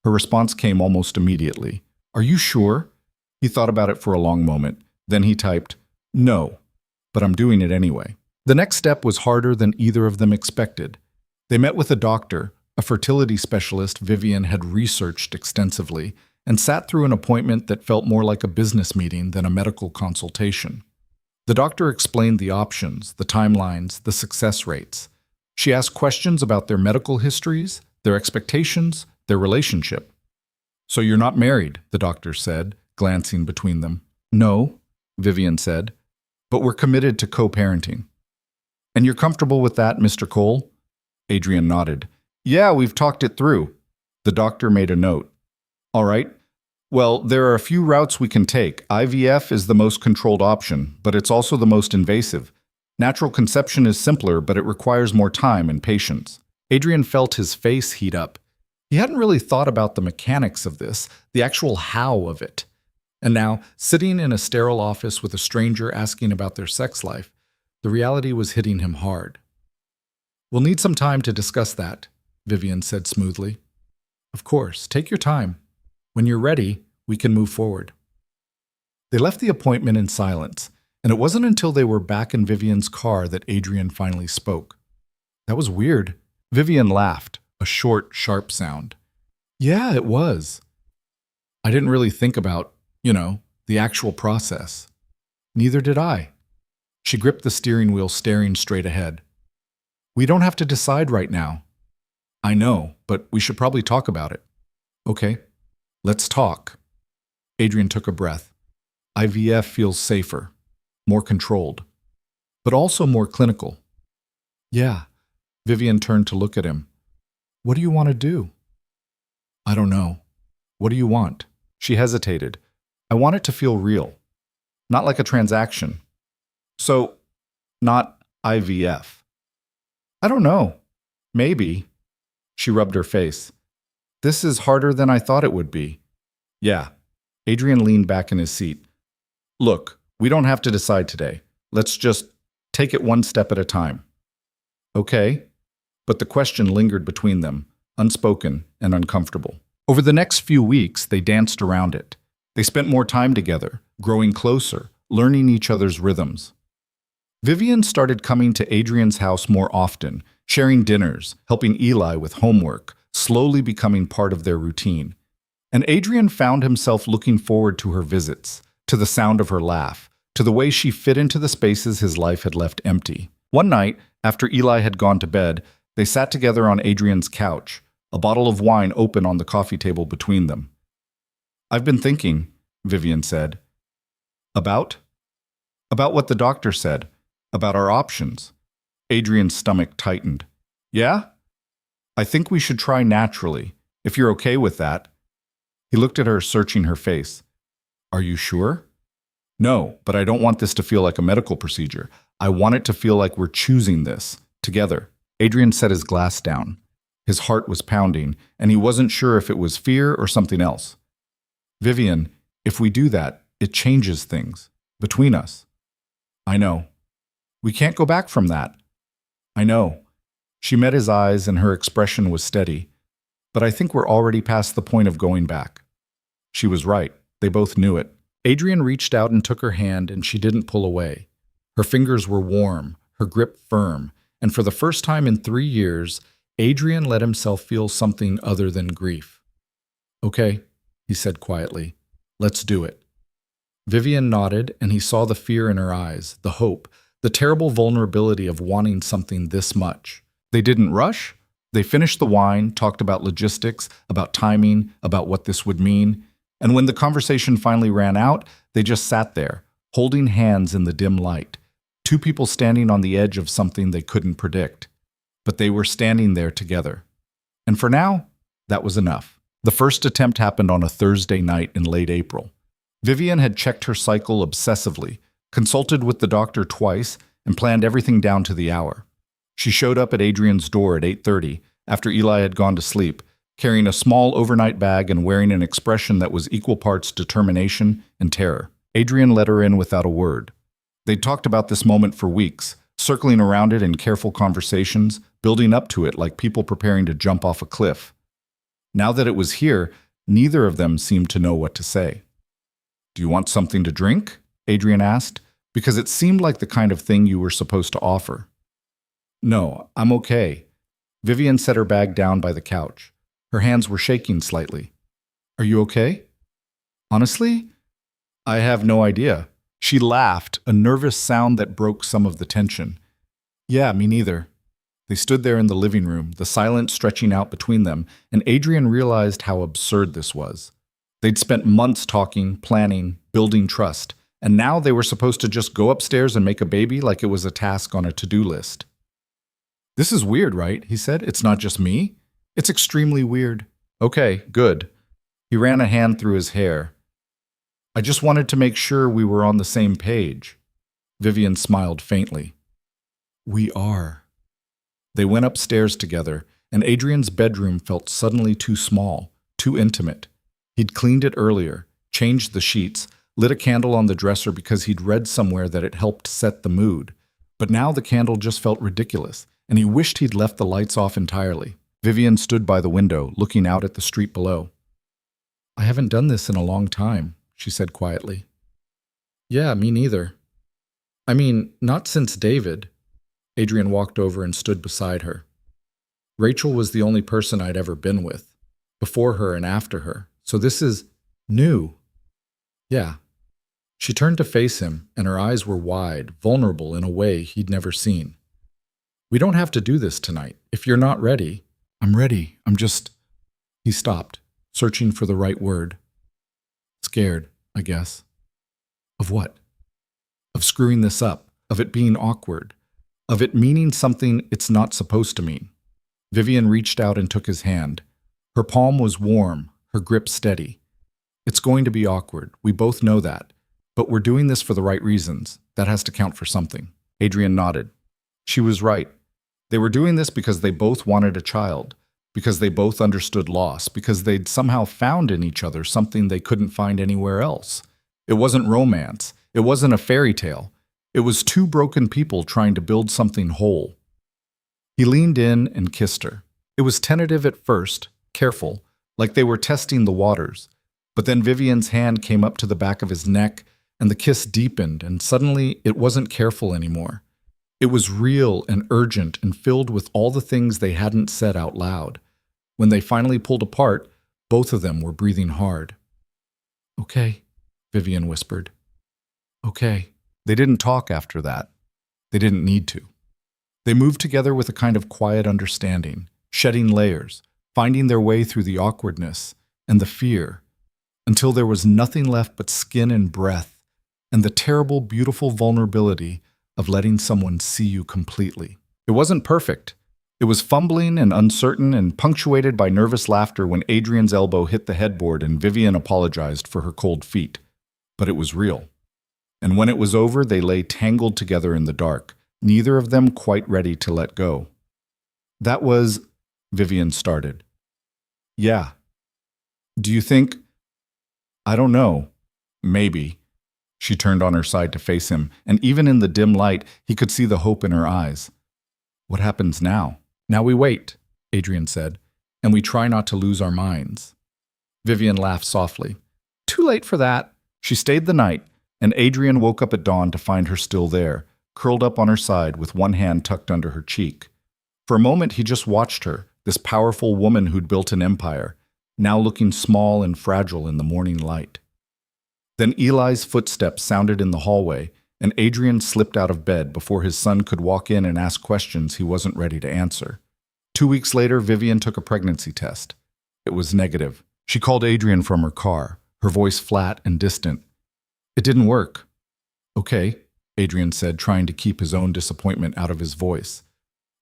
Her response came almost immediately. Are you sure? He thought about it for a long moment. Then he typed, No, but I'm doing it anyway. The next step was harder than either of them expected. They met with a doctor, a fertility specialist Vivian had researched extensively, and sat through an appointment that felt more like a business meeting than a medical consultation. The doctor explained the options, the timelines, the success rates. She asked questions about their medical histories, their expectations, their relationship. So you're not married, the doctor said, glancing between them. No, Vivian said, but we're committed to co-parenting. And you're comfortable with that, Mr. Cole? Adrian nodded. Yeah, we've talked it through. The doctor made a note. All right. Well, there are a few routes we can take. IVF is the most controlled option, but it's also the most invasive. Natural conception is simpler, but it requires more time and patience. Adrian felt his face heat up. He hadn't really thought about the mechanics of this, the actual how of it. And now, sitting in a sterile office with a stranger asking about their sex life, the reality was hitting him hard. We'll need some time to discuss that, Vivian said smoothly. Of course, take your time. When you're ready, we can move forward. They left the appointment in silence, and it wasn't until they were back in Vivian's car that Adrian finally spoke. That was weird. Vivian laughed, a short, sharp sound. Yeah, it was. I didn't really think about, the actual process. Neither did I. She gripped the steering wheel, staring straight ahead. We don't have to decide right now. I know, but we should probably talk about it. Okay, let's talk. Adrian took a breath. IVF feels safer, more controlled, but also more clinical. Yeah. Vivian turned to look at him. What do you want to do? I don't know. What do you want? She hesitated. I want it to feel real, not like a transaction. So, not IVF. I don't know. Maybe. She rubbed her face. This is harder than I thought it would be. Yeah. Adrian leaned back in his seat. Look, we don't have to decide today. Let's just take it one step at a time. Okay. But the question lingered between them, unspoken and uncomfortable. Over the next few weeks, they danced around it. They spent more time together, growing closer, learning each other's rhythms. Vivian started coming to Adrian's house more often, sharing dinners, helping Eli with homework, slowly becoming part of their routine. And Adrian found himself looking forward to her visits, to the sound of her laugh, to the way she fit into the spaces his life had left empty. One night, after Eli had gone to bed, they sat together on Adrian's couch, a bottle of wine open on the coffee table between them. "I've been thinking," Vivian said. "About? About what the doctor said, about our options." Adrian's stomach tightened. "Yeah? I think we should try naturally, if you're okay with that." He looked at her, searching her face. "Are you sure?" "No, but I don't want this to feel like a medical procedure. I want it to feel like we're choosing this, together." Adrian set his glass down. His heart was pounding, and he wasn't sure if it was fear or something else. "Vivian, if we do that, it changes things. Between us." "I know. We can't go back from that." "I know." She met his eyes, and her expression was steady. "But I think we're already past the point of going back." She was right. They both knew it. Adrian reached out and took her hand, and she didn't pull away. Her fingers were warm, her grip firm, and for the first time in 3 years, Adrian let himself feel something other than grief. "Okay," he said quietly. "Let's do it." Vivian nodded, and he saw the fear in her eyes, the hope, the terrible vulnerability of wanting something this much. They didn't rush. They finished the wine, talked about logistics, about timing, about what this would mean. And when the conversation finally ran out, they just sat there, holding hands in the dim light. Two people standing on the edge of something they couldn't predict. But they were standing there together. And for now, that was enough. The first attempt happened on a Thursday night in late April. Vivian had checked her cycle obsessively, consulted with the doctor twice, and planned everything down to the hour. She showed up at Adrian's door at 8:30, after Eli had gone to sleep, carrying a small overnight bag and wearing an expression that was equal parts determination and terror. Adrian let her in without a word. They'd talked about this moment for weeks, circling around it in careful conversations, building up to it like people preparing to jump off a cliff. Now that it was here, neither of them seemed to know what to say. "Do you want something to drink?" Adrian asked, because it seemed like the kind of thing you were supposed to offer. "No, I'm okay." Vivian set her bag down by the couch. Her hands were shaking slightly. "Are you okay?" "Honestly, I have no idea." She laughed, a nervous sound that broke some of the tension. "Yeah, me neither." They stood there in the living room, the silence stretching out between them, and Adrian realized how absurd this was. They'd spent months talking, planning, building trust, and now they were supposed to just go upstairs and make a baby like it was a task on a to-do list. "This is weird, right?" he said. "It's not just me?" "It's extremely weird." "Okay, good." He ran a hand through his hair. "I just wanted to make sure we were on the same page." Vivian smiled faintly. "We are." They went upstairs together, and Adrian's bedroom felt suddenly too small, too intimate. He'd cleaned it earlier, changed the sheets, lit a candle on the dresser because he'd read somewhere that it helped set the mood. But now the candle just felt ridiculous, and he wished he'd left the lights off entirely. Vivian stood by the window, looking out at the street below. "I haven't done this in a long time," she said quietly. "Yeah, me neither. I mean, not since David." Adrian walked over and stood beside her. "Rachel was the only person I'd ever been with, before her and after her, so this is new." "Yeah." She turned to face him, and her eyes were wide, vulnerable in a way he'd never seen. "We don't have to do this tonight. If you're not ready..." "I'm ready. I'm just..." He stopped, searching for the right word. "Scared, I guess." "Of what?" "Of screwing this up, of it being awkward, of it meaning something it's not supposed to mean." Vivian reached out and took his hand. Her palm was warm, her grip steady. "It's going to be awkward. We both know that. But we're doing this for the right reasons. That has to count for something." Adrian nodded. She was right. They were doing this because they both wanted a child, because they both understood loss, because they'd somehow found in each other something they couldn't find anywhere else. It wasn't romance. It wasn't a fairy tale. It was two broken people trying to build something whole. He leaned in and kissed her. It was tentative at first, careful, like they were testing the waters. But then Vivian's hand came up to the back of his neck, and the kiss deepened, and suddenly it wasn't careful anymore. It was real and urgent and filled with all the things they hadn't said out loud. When they finally pulled apart, both of them were breathing hard. "Okay," Vivian whispered. "Okay." They didn't talk after that. They didn't need to. They moved together with a kind of quiet understanding, shedding layers, finding their way through the awkwardness and the fear, until there was nothing left but skin and breath, and the terrible, beautiful vulnerability of letting someone see you completely. It wasn't perfect. It was fumbling and uncertain and punctuated by nervous laughter when Adrian's elbow hit the headboard and Vivian apologized for her cold feet. But it was real. And when it was over, they lay tangled together in the dark, neither of them quite ready to let go. That was, Vivian started. Yeah. Do you think? I don't know. Maybe. She turned on her side to face him, and even in the dim light, he could see the hope in her eyes. What happens now? Now we wait, Adrian said, and we try not to lose our minds. Vivian laughed softly. Too late for that. She stayed the night, and Adrian woke up at dawn to find her still there, curled up on her side with one hand tucked under her cheek. For a moment he just watched her, this powerful woman who'd built an empire, now looking small and fragile in the morning light. Then Eli's footsteps sounded in the hallway, and Adrian slipped out of bed before his son could walk in and ask questions he wasn't ready to answer. 2 weeks later, Vivian took a pregnancy test. It was negative. She called Adrian from her car, her voice flat and distant. It didn't work. Okay, Adrian said, trying to keep his own disappointment out of his voice.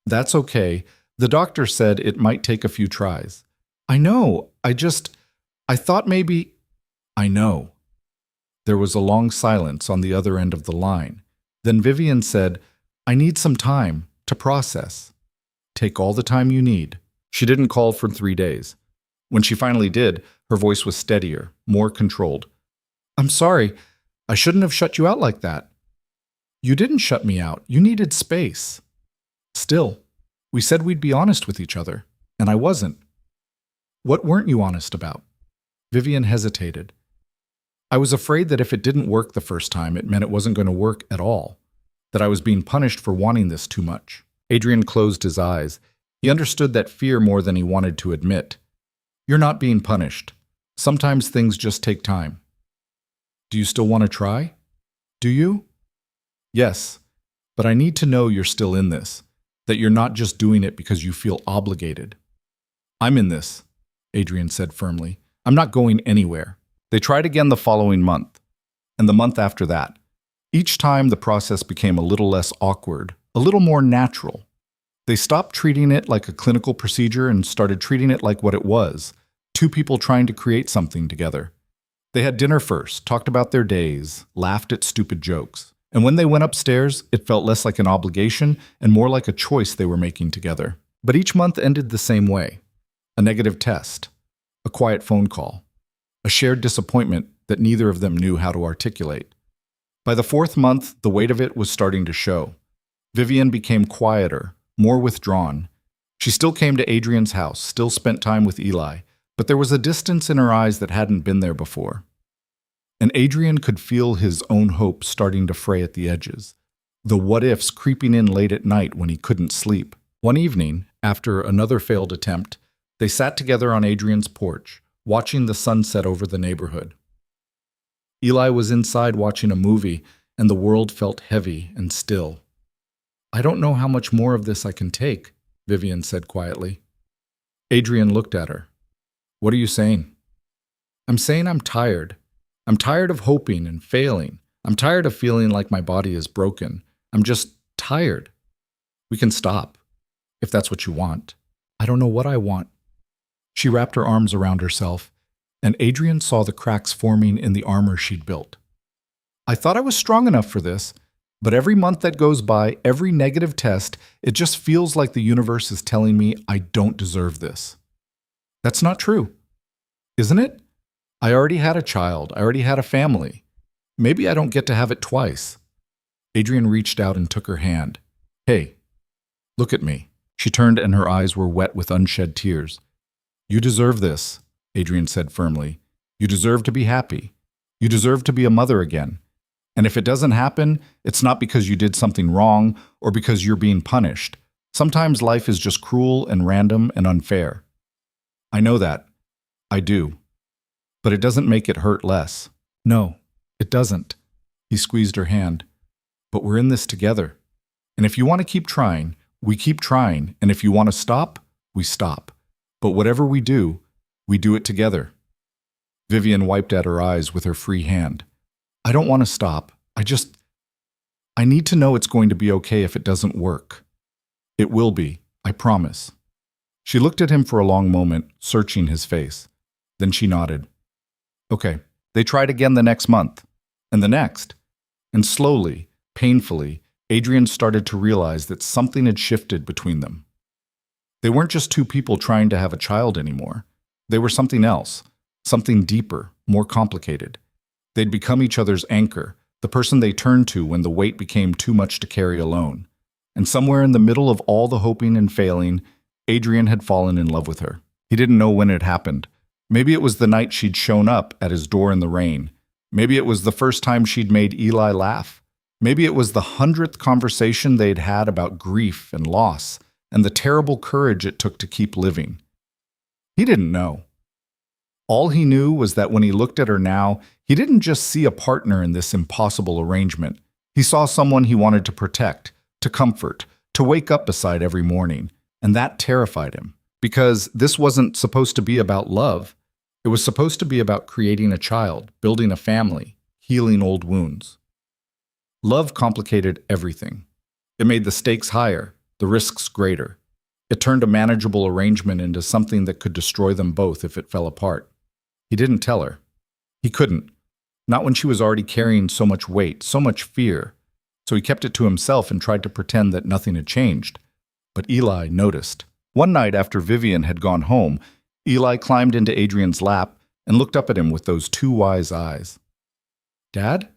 That's okay. The doctor said it might take a few tries. I know. I thought maybe. I know. There was a long silence on the other end of the line. Then Vivian said, I need some time to process. Take all the time you need. She didn't call for 3 days. When she finally did, her voice was steadier, more controlled. I'm sorry. I shouldn't have shut you out like that. You didn't shut me out. You needed space. Still, we said we'd be honest with each other, and I wasn't. What weren't you honest about? Vivian hesitated. I was afraid that if it didn't work the first time, it meant it wasn't going to work at all, that I was being punished for wanting this too much. Adrian closed his eyes. He understood that fear more than he wanted to admit. You're not being punished. Sometimes things just take time. Do you still want to try? Do you? Yes, but I need to know you're still in this, that you're not just doing it because you feel obligated. I'm in this, Adrian said firmly. I'm not going anywhere. They tried again the following month, and the month after that. Each time the process became a little less awkward, a little more natural. They stopped treating it like a clinical procedure and started treating it like what it was, two people trying to create something together. They had dinner first, talked about their days, laughed at stupid jokes. And when they went upstairs, it felt less like an obligation and more like a choice they were making together. But each month ended the same way. A negative test, a quiet phone call, a shared disappointment that neither of them knew how to articulate. By the 4th month, the weight of it was starting to show. Vivian became quieter, more withdrawn. She still came to Adrian's house, still spent time with Eli, but there was a distance in her eyes that hadn't been there before. And Adrian could feel his own hope starting to fray at the edges, the what-ifs creeping in late at night when he couldn't sleep. One evening, after another failed attempt, they sat together on Adrian's porch, watching the sunset over the neighborhood. Eli was inside watching a movie, and the world felt heavy and still. I don't know how much more of this I can take, Vivian said quietly. Adrian looked at her. What are you saying? I'm saying I'm tired. I'm tired of hoping and failing. I'm tired of feeling like my body is broken. I'm just tired. We can stop, if that's what you want. I don't know what I want. She wrapped her arms around herself, and Adrian saw the cracks forming in the armor she'd built. I thought I was strong enough for this, but every month that goes by, every negative test, it just feels like the universe is telling me I don't deserve this. That's not true, isn't it? I already had a child. I already had a family. Maybe I don't get to have it twice. Adrian reached out and took her hand. Hey, look at me. She turned and her eyes were wet with unshed tears. You deserve this, Adrian said firmly. You deserve to be happy. You deserve to be a mother again. And if it doesn't happen, it's not because you did something wrong or because you're being punished. Sometimes life is just cruel and random and unfair. I know that. I do. But it doesn't make it hurt less. No, it doesn't. He squeezed her hand. But we're in this together. And if you want to keep trying, we keep trying. And if you want to stop, we stop. But whatever we do it together. Vivian wiped at her eyes with her free hand. I don't want to stop. I need to know it's going to be okay if it doesn't work. It will be, I promise. She looked at him for a long moment, searching his face. Then she nodded. Okay. They tried again the next month. And the next. And slowly, painfully, Adrian started to realize that something had shifted between them. They weren't just two people trying to have a child anymore. They were something else, something deeper, more complicated. They'd become each other's anchor, the person they turned to when the weight became too much to carry alone. And somewhere in the middle of all the hoping and failing, Adrian had fallen in love with her. He didn't know when it happened. Maybe it was the night she'd shown up at his door in the rain. Maybe it was the first time she'd made Eli laugh. Maybe it was the 100th conversation they'd had about grief and loss and the terrible courage it took to keep living. He didn't know. All he knew was that when he looked at her now, he didn't just see a partner in this impossible arrangement. He saw someone he wanted to protect, to comfort, to wake up beside every morning. And that terrified him, because this wasn't supposed to be about love. It was supposed to be about creating a child, building a family, healing old wounds. Love complicated everything. It made the stakes higher, the risks greater. It turned a manageable arrangement into something that could destroy them both if it fell apart. He didn't tell her. He couldn't. Not when she was already carrying so much weight, so much fear. So he kept it to himself and tried to pretend that nothing had changed. But Eli noticed. One night after Vivian had gone home, Eli climbed into Adrian's lap and looked up at him with those two wise eyes. "Dad?"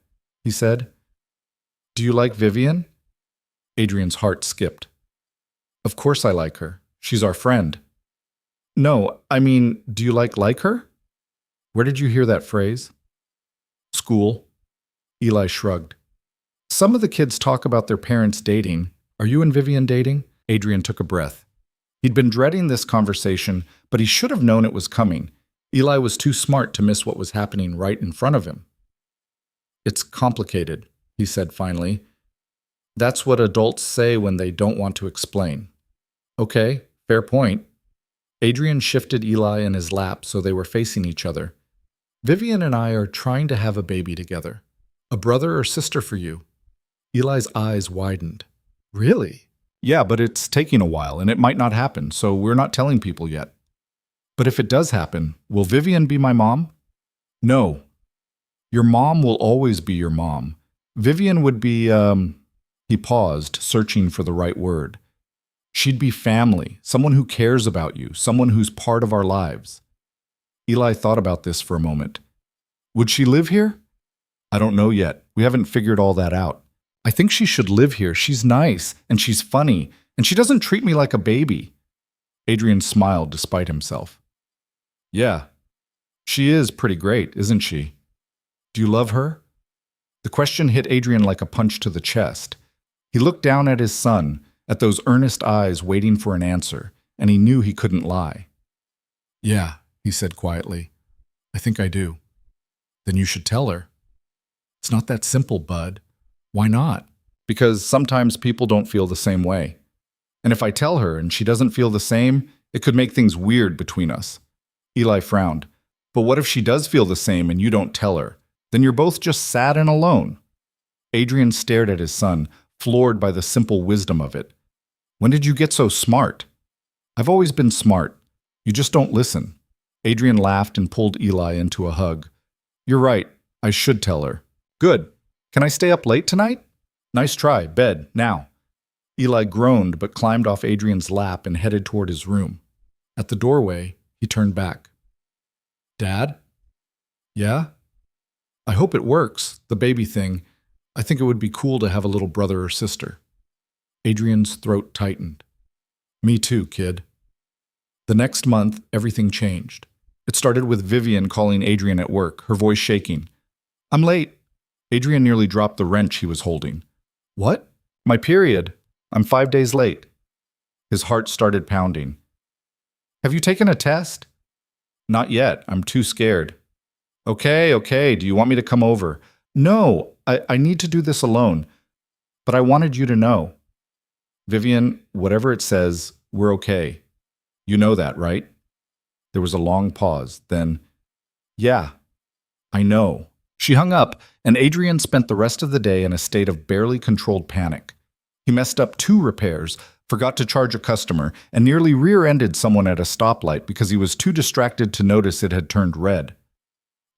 he said. "Do you like Vivian?" Adrian's heart skipped. "Of course I like her. She's our friend." "No, I mean, do you like her?" "Where did you hear that phrase?" "School." Eli shrugged. "Some of the kids talk about their parents dating. Are you and Vivian dating?" Adrian took a breath. He'd been dreading this conversation, but he should have known it was coming. Eli was too smart to miss what was happening right in front of him. "It's complicated," he said finally. "That's what adults say when they don't want to explain." "Okay, fair point." Adrian shifted Eli in his lap so they were facing each other. "Vivian and I are trying to have a baby together. A brother or sister for you." Eli's eyes widened. "Really?" "Yeah, but it's taking a while, and it might not happen, so we're not telling people yet." "But if it does happen, will Vivian be my mom?" "No. Your mom will always be your mom. Vivian would be, He paused, searching for the right word. "She'd be family, someone who cares about you, someone who's part of our lives." Eli thought about this for a moment. "Would she live here?" "I don't know yet. We haven't figured all that out. I think she should live here. She's nice, and she's funny, and she doesn't treat me like a baby." Adrian smiled despite himself. "Yeah, she is pretty great, isn't she? Do you love her?" The question hit Adrian like a punch to the chest. He looked down at his son, at those earnest eyes waiting for an answer, and he knew he couldn't lie. "Yeah," he said quietly. "I think I do." "Then you should tell her." "It's not that simple, Bud." "Why not?" "Because sometimes people don't feel the same way. And if I tell her and she doesn't feel the same, it could make things weird between us." Eli frowned. "But what if she does feel the same and you don't tell her? Then you're both just sad and alone." Adrian stared at his son, floored by the simple wisdom of it. "When did you get so smart?" "I've always been smart. You just don't listen." Adrian laughed and pulled Eli into a hug. "You're right. I should tell her." "Good. Can I stay up late tonight?" "Nice try. Bed, now." Eli groaned but climbed off Adrian's lap and headed toward his room. At the doorway, he turned back. "Dad?" "Yeah?" "I hope it works, the baby thing. I think it would be cool to have a little brother or sister." Adrian's throat tightened. "Me too, kid." The next month, everything changed. It started with Vivian calling Adrian at work, her voice shaking. "I'm late." Adrian nearly dropped the wrench he was holding. "What?" "My period. I'm 5 days late." His heart started pounding. "Have you taken a test?" "Not yet. I'm too scared." Okay. Do you want me to come over?" "No, I need to do this alone." But I wanted you to know. Vivian, whatever it says, we're okay. You know that, right? There was a long pause. Then, yeah, I know. She hung up, and Adrian spent the rest of the day in a state of barely controlled panic. He messed up 2 repairs, forgot to charge a customer, and nearly rear-ended someone at a stoplight because he was too distracted to notice it had turned red.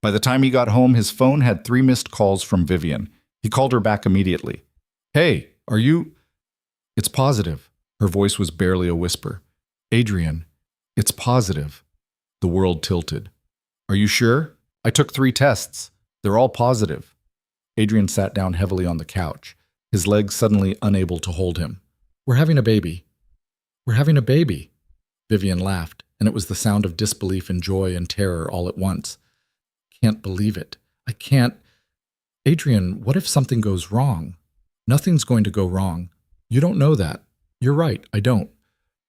By the time he got home, his phone had 3 missed calls from Vivian. He called her back immediately. Hey, are you... It's positive. Her voice was barely a whisper. Adrian, it's positive. The world tilted. Are you sure? I took 3 tests. They're all positive. Adrian sat down heavily on the couch, his legs suddenly unable to hold him. We're having a baby. We're having a baby. Vivian laughed, and it was the sound of disbelief and joy and terror all at once. Can't believe it. I can't. Adrian, what if something goes wrong? Nothing's going to go wrong. You don't know that. You're right, I don't.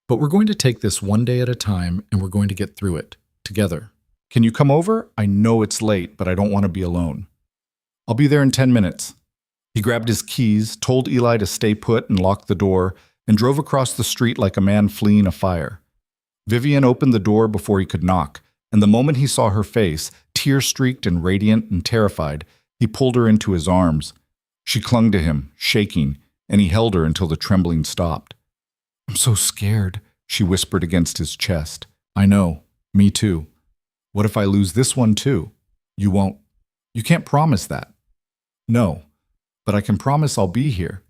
But we're going to take this one day at a time, and we're going to get through it, together. Can you come over? I know it's late, but I don't want to be alone. I'll be there in 10 minutes. He grabbed his keys, told Eli to stay put and lock the door, and drove across the street like a man fleeing a fire. Vivian opened the door before he could knock, and the moment he saw her face, tear-streaked and radiant and terrified, he pulled her into his arms. She clung to him, shaking, and he held her until the trembling stopped. I'm so scared, she whispered against his chest. I know, me too. What if I lose this one too? You won't. You can't promise that. No, but I can promise I'll be here,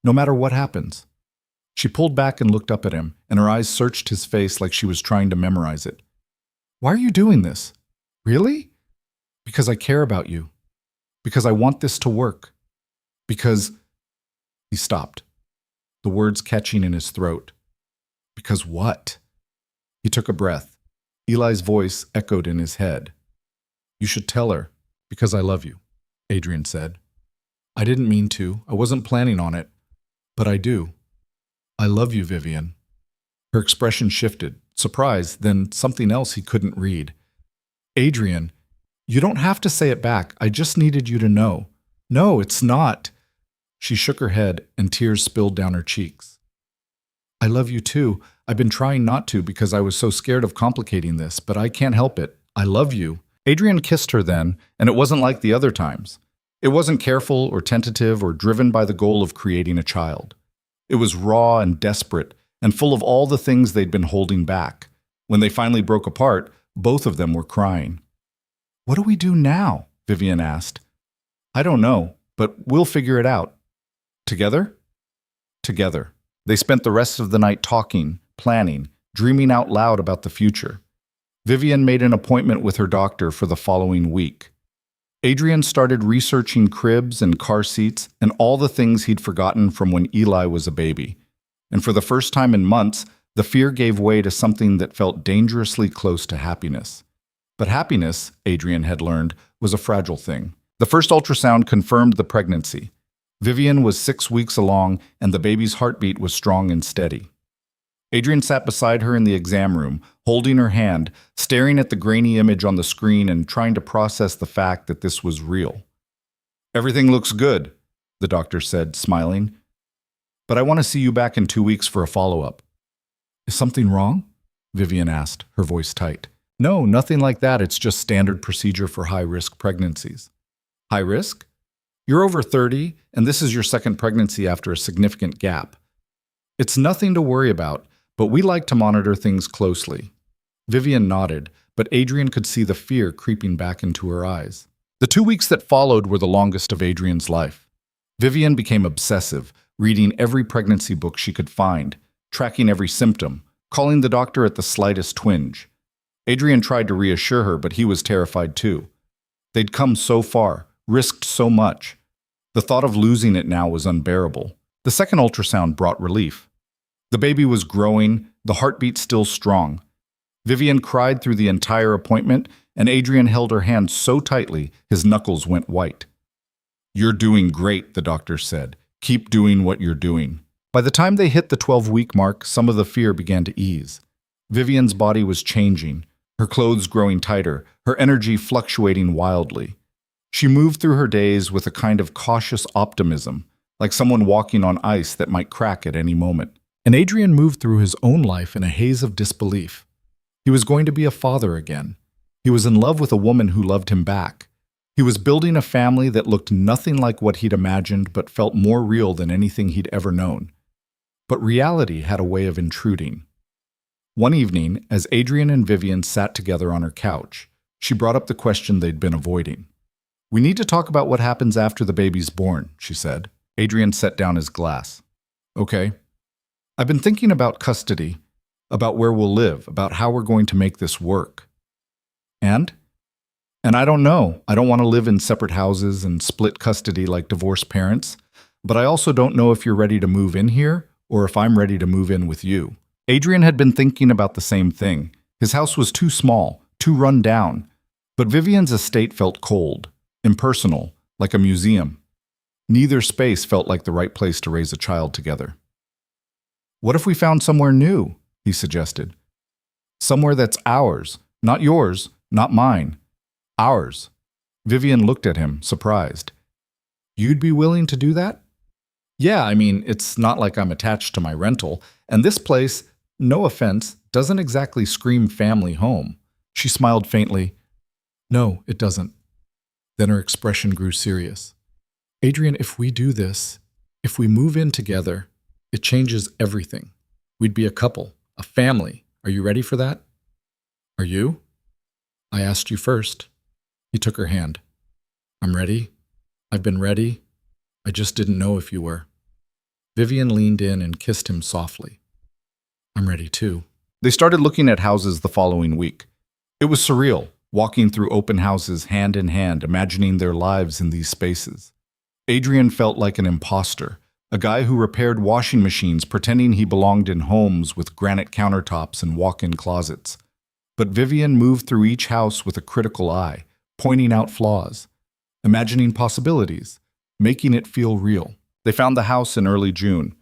no matter what happens. She pulled back and looked up at him, and her eyes searched his face like she was trying to memorize it. Why are you doing this? Really? Because I care about you. Because I want this to work. Because... He stopped, the words catching in his throat. Because what? He took a breath. Eli's voice echoed in his head. You should tell her, because I love you, Adrian said. I didn't mean to. I wasn't planning on it. But I do. I love you, Vivian. Her expression shifted, surprise, then something else he couldn't read. Adrian, you don't have to say it back. I just needed you to know. No, it's not. She shook her head, and tears spilled down her cheeks. I love you too. I've been trying not to because I was so scared of complicating this, but I can't help it. I love you. Adrian kissed her then, and it wasn't like the other times. It wasn't careful or tentative or driven by the goal of creating a child. It was raw and desperate, and full of all the things they'd been holding back. When they finally broke apart, both of them were crying. What do we do now? Vivian asked. I don't know, but we'll figure it out. Together? Together. They spent the rest of the night talking, planning, dreaming out loud about the future. Vivian made an appointment with her doctor for the following week. Adrian started researching cribs and car seats and all the things he'd forgotten from when Eli was a baby. And for the first time in months, the fear gave way to something that felt dangerously close to happiness. But happiness, Adrian had learned, was a fragile thing. The first ultrasound confirmed the pregnancy. Vivian was 6 weeks along, and the baby's heartbeat was strong and steady. Adrian sat beside her in the exam room, holding her hand, staring at the grainy image on the screen and trying to process the fact that this was real. Everything looks good, the doctor said, smiling. But I want to see you back in 2 weeks for a follow-up. Is something wrong? Vivian asked, her voice tight. No, nothing like that. It's just standard procedure for high-risk pregnancies. High risk? You're over 30, and this is your second pregnancy after a significant gap. It's nothing to worry about, but we like to monitor things closely. Vivian nodded, but Adrian could see the fear creeping back into her eyes. The 2 weeks that followed were the longest of Adrian's life. Vivian became obsessive, reading every pregnancy book she could find, tracking every symptom, calling the doctor at the slightest twinge. Adrian tried to reassure her, but he was terrified too. They'd come so far, risked so much. The thought of losing it now was unbearable. The second ultrasound brought relief. The baby was growing, the heartbeat still strong. Vivian cried through the entire appointment, and Adrian held her hand so tightly his knuckles went white. You're doing great, the doctor said. Keep doing what you're doing. By the time they hit the 12-week mark, some of the fear began to ease. Vivian's body was changing, her clothes growing tighter, her energy fluctuating wildly. She moved through her days with a kind of cautious optimism, like someone walking on ice that might crack at any moment. And Adrian moved through his own life in a haze of disbelief. He was going to be a father again. He was in love with a woman who loved him back. He was building a family that looked nothing like what he'd imagined but felt more real than anything he'd ever known. But reality had a way of intruding. One evening, as Adrian and Vivian sat together on her couch, she brought up the question they'd been avoiding. "We need to talk about what happens after the baby's born," she said. Adrian set down his glass. "Okay. I've been thinking about custody, about where we'll live, about how we're going to make this work. And I don't know. I don't want to live in separate houses and split custody like divorced parents, but I also don't know if you're ready to move in here or if I'm ready to move in with you." Adrian had been thinking about the same thing. His house was too small, too run down, but Vivian's estate felt cold, impersonal, like a museum. Neither space felt like the right place to raise a child together. "What if we found somewhere new?" he suggested. "Somewhere that's ours, not yours, not mine. Ours." Vivian looked at him, surprised. "You'd be willing to do that?" "Yeah, I mean, it's not like I'm attached to my rental, and this place, no offense, doesn't exactly scream family home." She smiled faintly. "No, it doesn't." Then her expression grew serious. "Adrian, if we do this, if we move in together, it changes everything. We'd be a couple, a family. Are you ready for that?" "Are you?" "I asked you first." He took her hand. "I'm ready. I've been ready. I just didn't know if you were." Vivian leaned in and kissed him softly. "I'm ready too." They started looking at houses the following week. It was surreal, walking through open houses hand in hand, imagining their lives in these spaces. Adrian felt like an imposter, a guy who repaired washing machines pretending he belonged in homes with granite countertops and walk-in closets. But Vivian moved through each house with a critical eye, pointing out flaws, imagining possibilities, making it feel real. They found the house in early June.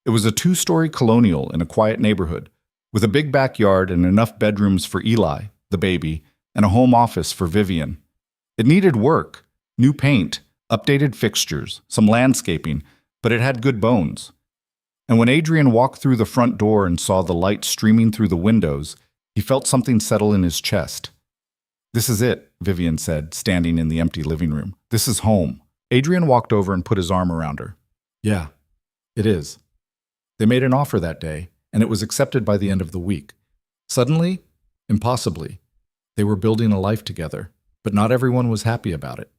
It was a 2-story colonial in a quiet neighborhood, with a big backyard and enough bedrooms for Eli, the baby, and a home office for Vivian. It needed work, new paint, updated fixtures, some landscaping, but it had good bones. And when Adrian walked through the front door and saw the light streaming through the windows, he felt something settle in his chest. "This is it," Vivian said, standing in the empty living room. "This is home." Adrian walked over and put his arm around her. "Yeah, it is." They made an offer that day, and it was accepted by the end of the week. Suddenly, impossibly, they were building a life together, but not everyone was happy about it.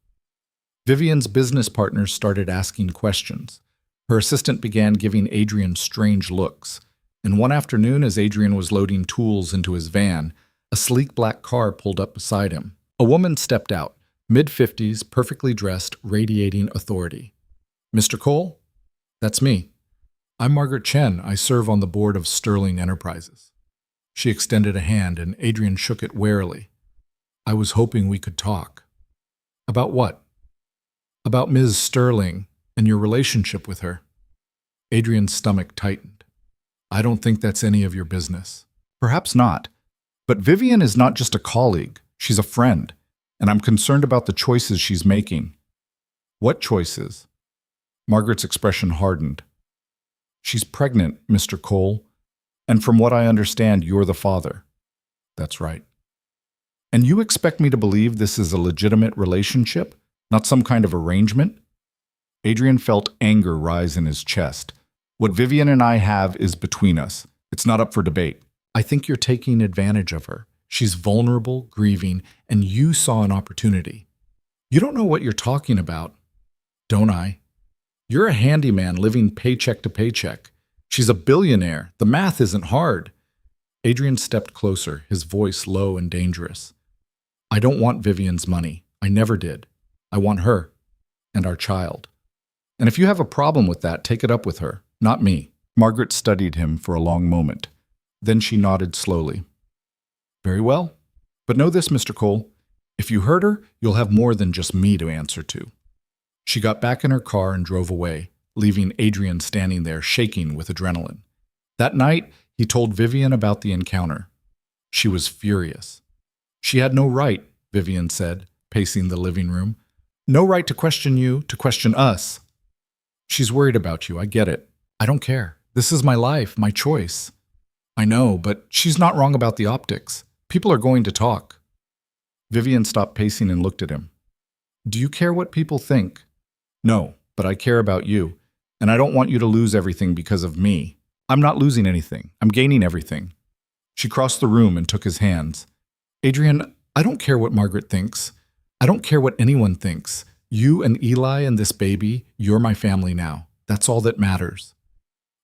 Vivian's business partners started asking questions. Her assistant began giving Adrian strange looks. And one afternoon, as Adrian was loading tools into his van, a sleek black car pulled up beside him. A woman stepped out, mid-50s, perfectly dressed, radiating authority. "Mr. Cole? That's me. I'm Margaret Chen. I serve on the board of Sterling Enterprises." She extended a hand, and Adrian shook it warily. "I was hoping we could talk." "About what?" "About Ms. Sterling and your relationship with her." Adrian's stomach tightened. "I don't think that's any of your business." "Perhaps not. But Vivian is not just a colleague. She's a friend. And I'm concerned about the choices she's making." "What choices?" Margaret's expression hardened. "She's pregnant, Mr. Cole. And from what I understand, you're the father." "That's right." "And you expect me to believe this is a legitimate relationship? Not some kind of arrangement?" Adrian felt anger rise in his chest. "What Vivian and I have is between us. It's not up for debate." "I think you're taking advantage of her. She's vulnerable, grieving, and you saw an opportunity." "You don't know what you're talking about." "Don't I? You're a handyman living paycheck to paycheck. She's a billionaire. The math isn't hard." Adrian stepped closer, his voice low and dangerous. "I don't want Vivian's money. I never did. I want her and our child. And if you have a problem with that, take it up with her, not me." Margaret studied him for a long moment. Then she nodded slowly. "Very well. But know this, Mr. Cole. If you hurt her, you'll have more than just me to answer to." She got back in her car and drove away, leaving Adrian standing there shaking with adrenaline. That night, he told Vivian about the encounter. She was furious. "She had no right," Vivian said, pacing the living room. "No right to question you, to question us." She's worried about you, I get it. I don't care. This is my life, my choice. I know, but she's not wrong about the optics. People are going to talk. Vivian stopped pacing and looked at him. Do you care what people think? No, but I care about you, and I don't want you to lose everything because of me. I'm not losing anything. I'm gaining everything. She crossed the room and took his hands. Adrian, I don't care what Margaret thinks. I don't care what anyone thinks. You and Eli and this baby, you're my family now. That's all that matters.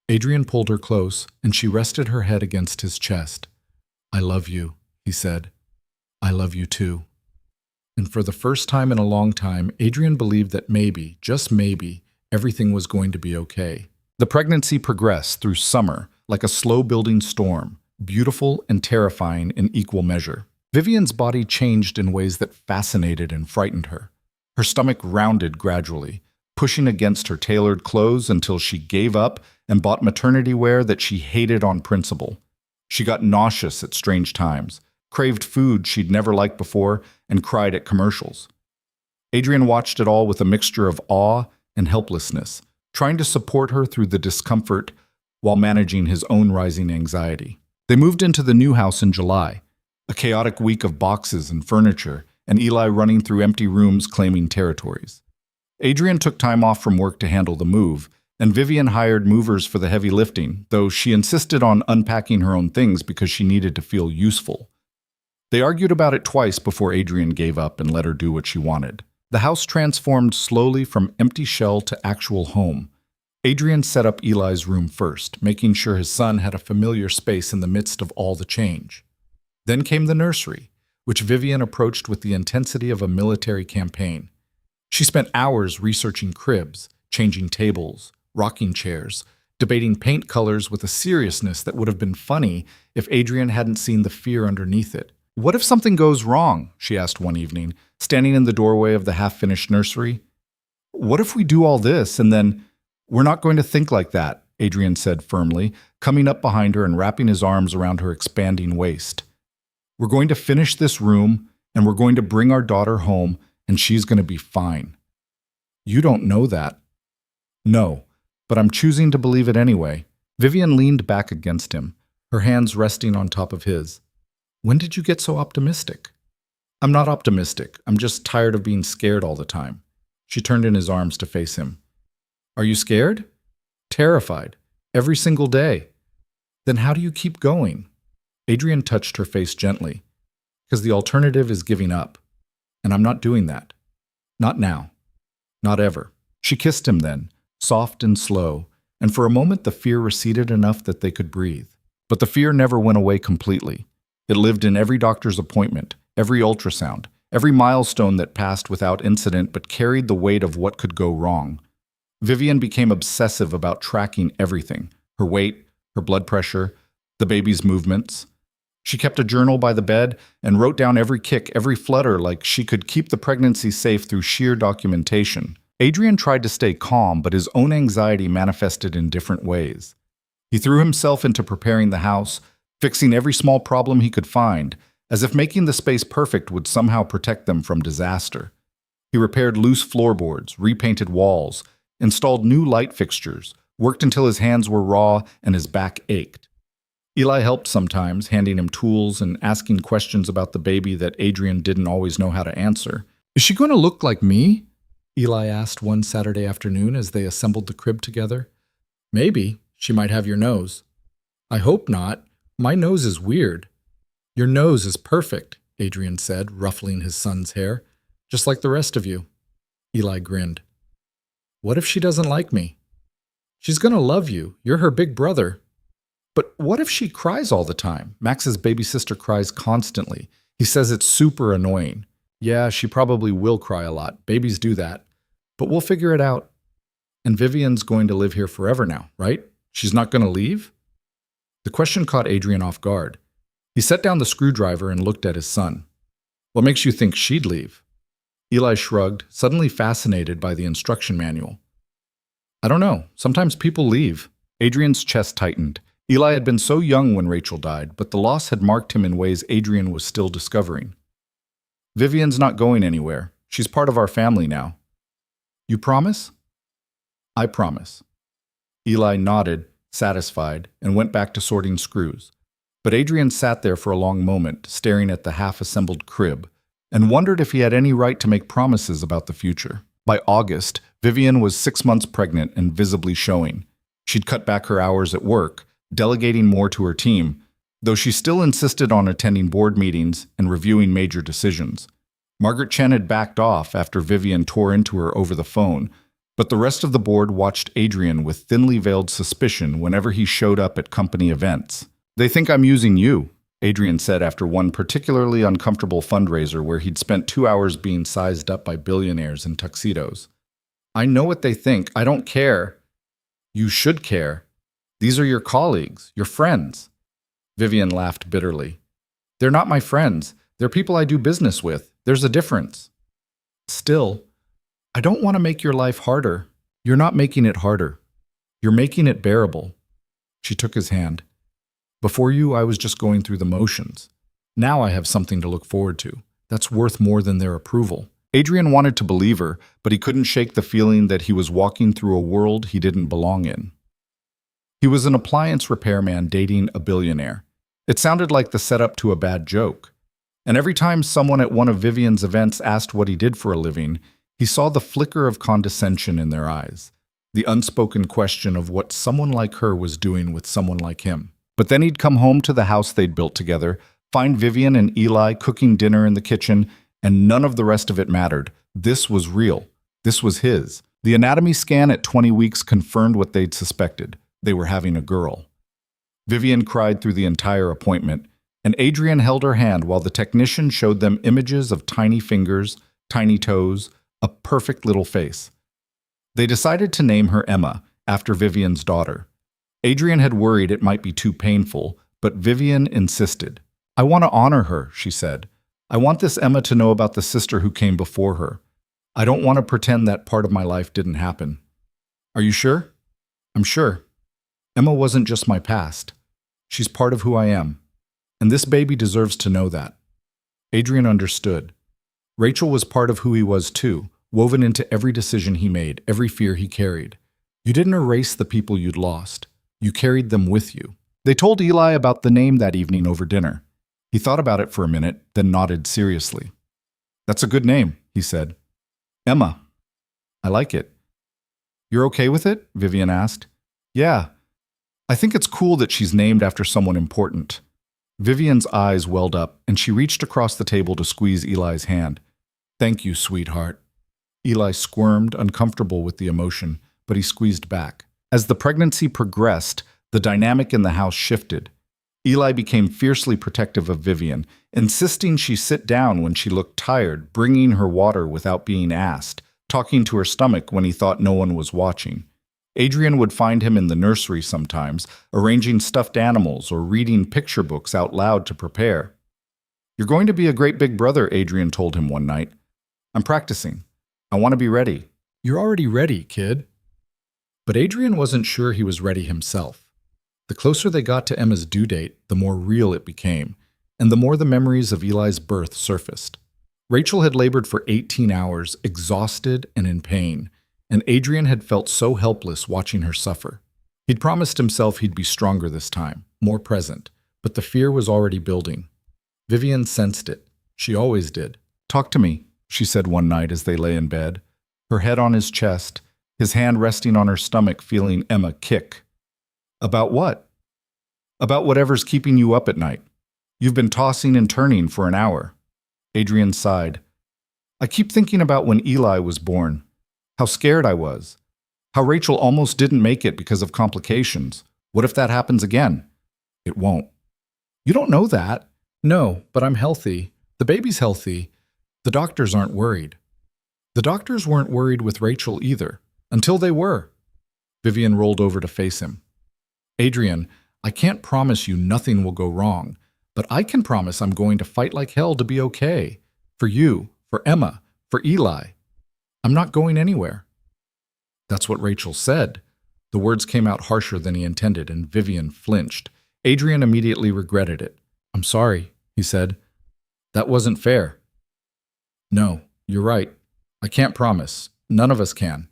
Adrian pulled her close, and she rested her head against his chest. I love you, he said. I love you too. And for the first time in a long time, Adrian believed that maybe, just maybe, everything was going to be okay. The pregnancy progressed through summer like a slow-building storm, beautiful and terrifying in equal measure. Vivian's body changed in ways that fascinated and frightened her. Her stomach rounded gradually, pushing against her tailored clothes until she gave up and bought maternity wear that she hated on principle. She got nauseous at strange times, craved food she'd never liked before, and cried at commercials. Adrian watched it all with a mixture of awe and helplessness, trying to support her through the discomfort while managing his own rising anxiety. They moved into the new house in July, a chaotic week of boxes and furniture, and Eli running through empty rooms claiming territories. Adrian took time off from work to handle the move, and Vivian hired movers for the heavy lifting, though she insisted on unpacking her own things because she needed to feel useful. They argued about it twice before Adrian gave up and let her do what she wanted. The house transformed slowly from empty shell to actual home. Adrian set up Eli's room first, making sure his son had a familiar space in the midst of all the change. Then came the nursery, which Vivian approached with the intensity of a military campaign. She spent hours researching cribs, changing tables, rocking chairs, debating paint colors with a seriousness that would have been funny if Adrian hadn't seen the fear underneath it. What if something goes wrong? She asked one evening, standing in the doorway of the half-finished nursery. What if we do all this and then... We're not going to think like that, Adrian said firmly, coming up behind her and wrapping his arms around her expanding waist. We're going to finish this room, and we're going to bring our daughter home, and she's going to be fine. You don't know that. No, but I'm choosing to believe it anyway. Vivian leaned back against him, her hands resting on top of his. When did you get so optimistic? I'm not optimistic. I'm just tired of being scared all the time. She turned in his arms to face him. Are you scared? Terrified. Every single day. Then how do you keep going? Adrian touched her face gently. Because the alternative is giving up. And I'm not doing that. Not now. Not ever. She kissed him then, soft and slow, and for a moment the fear receded enough that they could breathe. But the fear never went away completely. It lived in every doctor's appointment, every ultrasound, every milestone that passed without incident but carried the weight of what could go wrong. Vivian became obsessive about tracking everything, her weight, her blood pressure, the baby's movements. She kept a journal by the bed and wrote down every kick, every flutter, like she could keep the pregnancy safe through sheer documentation. Adrian tried to stay calm, but his own anxiety manifested in different ways. He threw himself into preparing the house, fixing every small problem he could find, as if making the space perfect would somehow protect them from disaster. He repaired loose floorboards, repainted walls, installed new light fixtures, worked until his hands were raw and his back ached. Eli helped sometimes, handing him tools and asking questions about the baby that Adrian didn't always know how to answer. Is she going to look like me? Eli asked one Saturday afternoon as they assembled the crib together. Maybe. She might have your nose. I hope not. My nose is weird. Your nose is perfect, Adrian said, ruffling his son's hair. Just like the rest of you. Eli grinned. What if she doesn't like me? She's going to love you. You're her big brother. But what if she cries all the time? Max's baby sister cries constantly. He says it's super annoying. Yeah, she probably will cry a lot. Babies do that. But we'll figure it out. And Vivian's going to live here forever now, right? She's not going to leave? The question caught Adrian off guard. He set down the screwdriver and looked at his son. What makes you think she'd leave? Eli shrugged, suddenly fascinated by the instruction manual. I don't know. Sometimes people leave. Adrian's chest tightened. Eli had been so young when Rachel died, but the loss had marked him in ways Adrian was still discovering. Vivian's not going anywhere. She's part of our family now. You promise? I promise. Eli nodded, satisfied, and went back to sorting screws. But Adrian sat there for a long moment, staring at the half-assembled crib, and wondered if he had any right to make promises about the future. By August, Vivian was 6 months pregnant and visibly showing. She'd cut back her hours at work, delegating more to her team, though she still insisted on attending board meetings and reviewing major decisions. Margaret Chen had backed off after Vivian tore into her over the phone, but the rest of the board watched Adrian with thinly veiled suspicion whenever he showed up at company events. "They think I'm using you," Adrian said after one particularly uncomfortable fundraiser where he'd spent 2 hours being sized up by billionaires in tuxedos. "I know what they think. I don't care." "You should care. These are your colleagues, your friends." Vivian laughed bitterly. "They're not my friends. They're people I do business with. There's a difference." "Still, I don't want to make your life harder." "You're not making it harder. You're making it bearable." She took his hand. "Before you, I was just going through the motions. Now I have something to look forward to. That's worth more than their approval." Adrian wanted to believe her, but he couldn't shake the feeling that he was walking through a world he didn't belong in. He was an appliance repairman dating a billionaire. It sounded like the setup to a bad joke. And every time someone at one of Vivian's events asked what he did for a living, he saw the flicker of condescension in their eyes, the unspoken question of what someone like her was doing with someone like him. But then he'd come home to the house they'd built together, find Vivian and Eli cooking dinner in the kitchen, and none of the rest of it mattered. This was real. This was his. The anatomy scan at 20 weeks confirmed what they'd suspected. They were having a girl. Vivian cried through the entire appointment, and Adrian held her hand while the technician showed them images of tiny fingers, tiny toes, a perfect little face. They decided to name her Emma, after Vivian's daughter. Adrian had worried it might be too painful, but Vivian insisted. "I want to honor her," she said. "I want this Emma to know about the sister who came before her. I don't want to pretend that part of my life didn't happen." "Are you sure?" "I'm sure. Emma wasn't just my past. She's part of who I am. And this baby deserves to know that." Adrian understood. Rachel was part of who he was too, woven into every decision he made, every fear he carried. You didn't erase the people you'd lost. You carried them with you. They told Eli about the name that evening over dinner. He thought about it for a minute, then nodded seriously. "That's a good name," he said. "Emma. I like it." "You're okay with it?" Vivian asked. "Yeah. I think it's cool that she's named after someone important." Vivian's eyes welled up, and she reached across the table to squeeze Eli's hand. "Thank you, sweetheart." Eli squirmed, uncomfortable with the emotion, but he squeezed back. As the pregnancy progressed, the dynamic in the house shifted. Eli became fiercely protective of Vivian, insisting she sit down when she looked tired, bringing her water without being asked, talking to her stomach when he thought no one was watching. Adrian would find him in the nursery sometimes, arranging stuffed animals or reading picture books out loud to prepare. "You're going to be a great big brother," Adrian told him one night. "I'm practicing. I want to be ready." "You're already ready, kid." But Adrian wasn't sure he was ready himself. The closer they got to Emma's due date, the more real it became, and the more the memories of Eli's birth surfaced. Rachel had labored for 18 hours, exhausted and in pain, and Adrian had felt so helpless watching her suffer. He'd promised himself he'd be stronger this time, more present, but the fear was already building. Vivian sensed it. She always did. "Talk to me," she said one night as they lay in bed, her head on his chest, his hand resting on her stomach, feeling Emma kick. "About what?" "About whatever's keeping you up at night. You've been tossing and turning for an hour." Adrian sighed. "I keep thinking about when Eli was born. How scared I was. How Rachel almost didn't make it because of complications. What if that happens again?" "It won't." "You don't know that." "No, but I'm healthy. The baby's healthy. The doctors aren't worried." The doctors weren't worried with Rachel either, until they were. Vivian rolled over to face him. "Adrian, I can't promise you nothing will go wrong, but I can promise I'm going to fight like hell to be okay. For you, for Emma, for Eli. I'm not going anywhere." "That's what Rachel said." The words came out harsher than he intended, and Vivian flinched. Adrian immediately regretted it. "I'm sorry," he said. "That wasn't fair." "No, you're right. I can't promise. None of us can."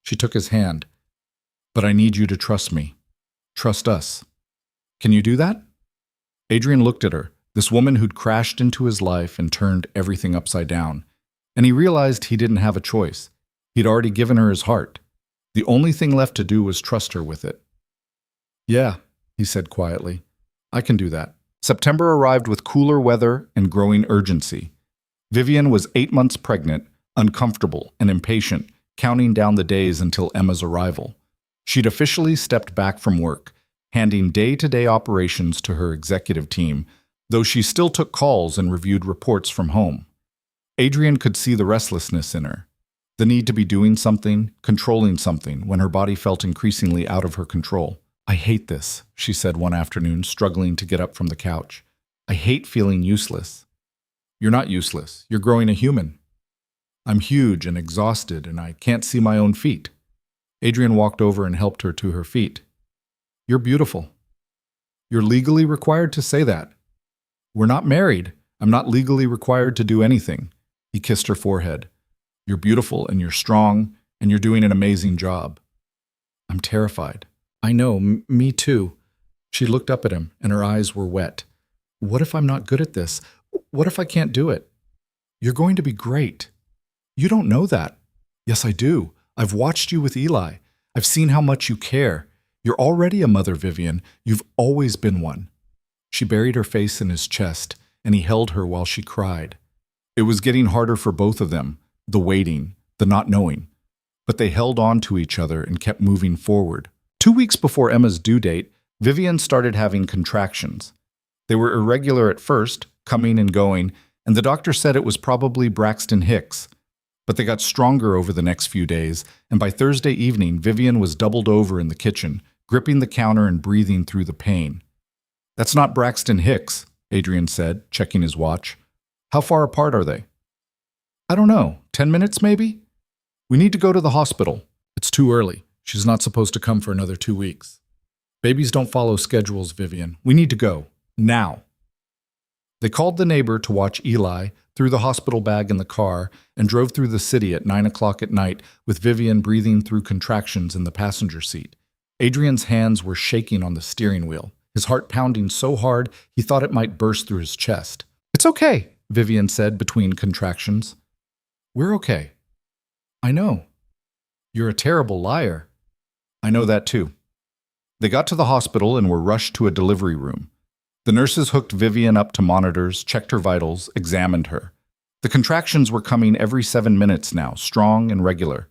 She took his hand. But I need you to trust me. Trust us. Can you do that? Adrian looked at her, this woman who'd crashed into his life and turned everything upside down. And he realized he didn't have a choice. He'd already given her his heart. The only thing left to do was trust her with it. Yeah, he said quietly. I can do that. September arrived with cooler weather and growing urgency. Vivian was 8 months pregnant, uncomfortable and impatient, counting down the days until Emma's arrival. She'd officially stepped back from work, handing day-to-day operations to her executive team, though she still took calls and reviewed reports from home. Adrian could see the restlessness in her, the need to be doing something, controlling something, when her body felt increasingly out of her control. I hate this, she said one afternoon, struggling to get up from the couch. I hate feeling useless. You're not useless. You're growing a human. I'm huge and exhausted, and I can't see my own feet. Adrian walked over and helped her to her feet. You're beautiful. You're legally required to say that. We're not married. I'm not legally required to do anything. He kissed her forehead. You're beautiful and you're strong and you're doing an amazing job. I'm terrified. I know, me too. She looked up at him and her eyes were wet. What if I'm not good at this? What if I can't do it? You're going to be great. You don't know that. Yes, I do. I've watched you with Eli. I've seen how much you care. You're already a mother, Vivian. You've always been one. She buried her face in his chest, and he held her while she cried. It was getting harder for both of them, the waiting, the not knowing. But they held on to each other and kept moving forward. 2 weeks before Emma's due date, Vivian started having contractions. They were irregular at first, coming and going, and the doctor said it was probably Braxton Hicks. But they got stronger over the next few days, and by Thursday evening, Vivian was doubled over in the kitchen, gripping the counter and breathing through the pain. That's not Braxton Hicks, Adrian said, checking his watch. How far apart are they? I don't know, 10 minutes maybe? We need to go to the hospital. It's too early. She's not supposed to come for another 2 weeks. Babies don't follow schedules, Vivian. We need to go. Now. They called the neighbor to watch Eli, threw the hospital bag in the car, and drove through the city at 9 o'clock at night with Vivian breathing through contractions in the passenger seat. Adrian's hands were shaking on the steering wheel, his heart pounding so hard he thought it might burst through his chest. It's okay, Vivian said between contractions. We're okay. I know. You're a terrible liar. I know that too. They got to the hospital and were rushed to a delivery room. The nurses hooked Vivian up to monitors, checked her vitals, examined her. The contractions were coming every 7 minutes now, strong and regular.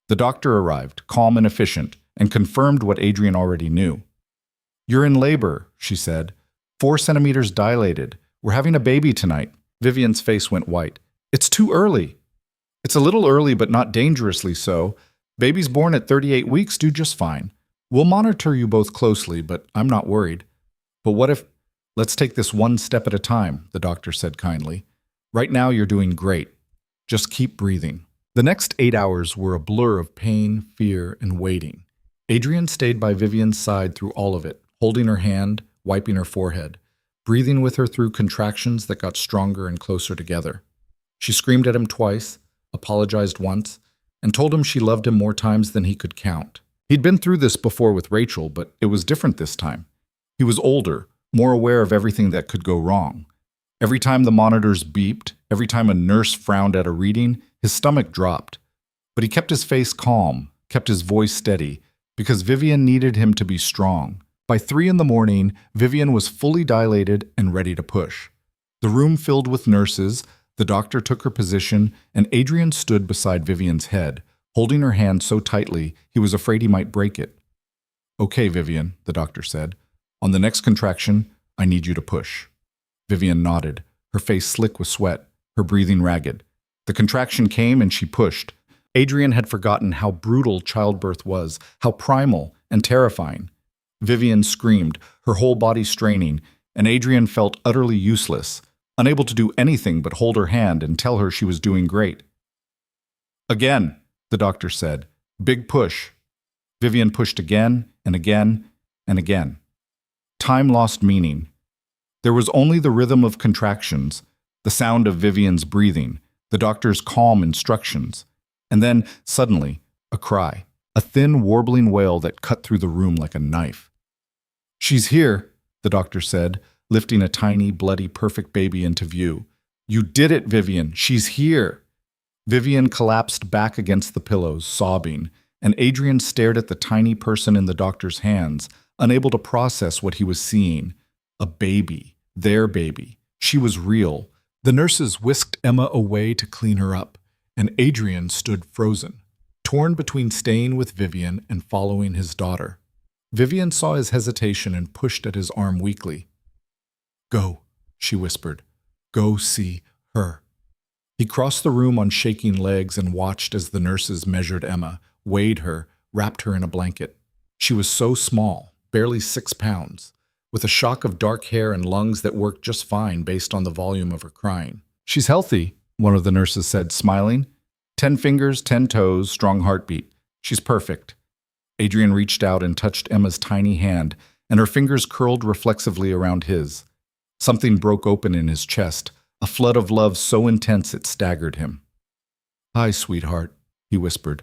The doctor arrived, calm and efficient, and confirmed what Adrian already knew. You're in labor, she said. 4 centimeters dilated. We're having a baby tonight. Vivian's face went white. It's too early. It's a little early, but not dangerously so. Babies born at 38 weeks do just fine. We'll monitor you both closely, but I'm not worried. But what if... Let's take this one step at a time, the doctor said kindly. Right now you're doing great. Just keep breathing. The next 8 hours were a blur of pain, fear, and waiting. Adrian stayed by Vivian's side through all of it, holding her hand, wiping her forehead, breathing with her through contractions that got stronger and closer together. She screamed at him twice, apologized once, and told him she loved him more times than he could count. He'd been through this before with Rachel, but it was different this time. He was older, more aware of everything that could go wrong. Every time the monitors beeped, every time a nurse frowned at a reading, his stomach dropped. But he kept his face calm, kept his voice steady, because Vivian needed him to be strong. By 3 in the morning, Vivian was fully dilated and ready to push. The room filled with nurses, the doctor took her position, and Adrian stood beside Vivian's head, holding her hand so tightly he was afraid he might break it. Okay, Vivian, the doctor said. On the next contraction, I need you to push. Vivian nodded, her face slick with sweat, her breathing ragged. The contraction came and she pushed. Adrian had forgotten how brutal childbirth was, how primal and terrifying. Vivian screamed, her whole body straining, and Adrian felt utterly useless, unable to do anything but hold her hand and tell her she was doing great. Again, the doctor said. Big push. Vivian pushed again and again and again. Time lost meaning. There was only the rhythm of contractions, the sound of Vivian's breathing, the doctor's calm instructions, and then, suddenly, a cry. a thin, warbling wail that cut through the room like a knife. "She's here," the doctor said, lifting a tiny, bloody, perfect baby into view. "You did it, Vivian. She's here." Vivian collapsed back against the pillows, sobbing, and Adrian stared at the tiny person in the doctor's hands, unable to process what he was seeing. A baby. Their baby. She was real. The nurses whisked Emma away to clean her up, and Adrian stood frozen, torn between staying with Vivian and following his daughter. Vivian saw his hesitation and pushed at his arm weakly. "Go," she whispered. "Go see her." He crossed the room on shaking legs and watched as the nurses measured Emma, weighed her, wrapped her in a blanket. She was so small, barely 6 pounds, with a shock of dark hair and lungs that worked just fine based on the volume of her crying. "She's healthy," one of the nurses said, smiling. 10 fingers, 10 toes, strong heartbeat. She's perfect." Adrian reached out and touched Emma's tiny hand, and her fingers curled reflexively around his. Something broke open in his chest, a flood of love so intense it staggered him. "Hi, sweetheart," he whispered.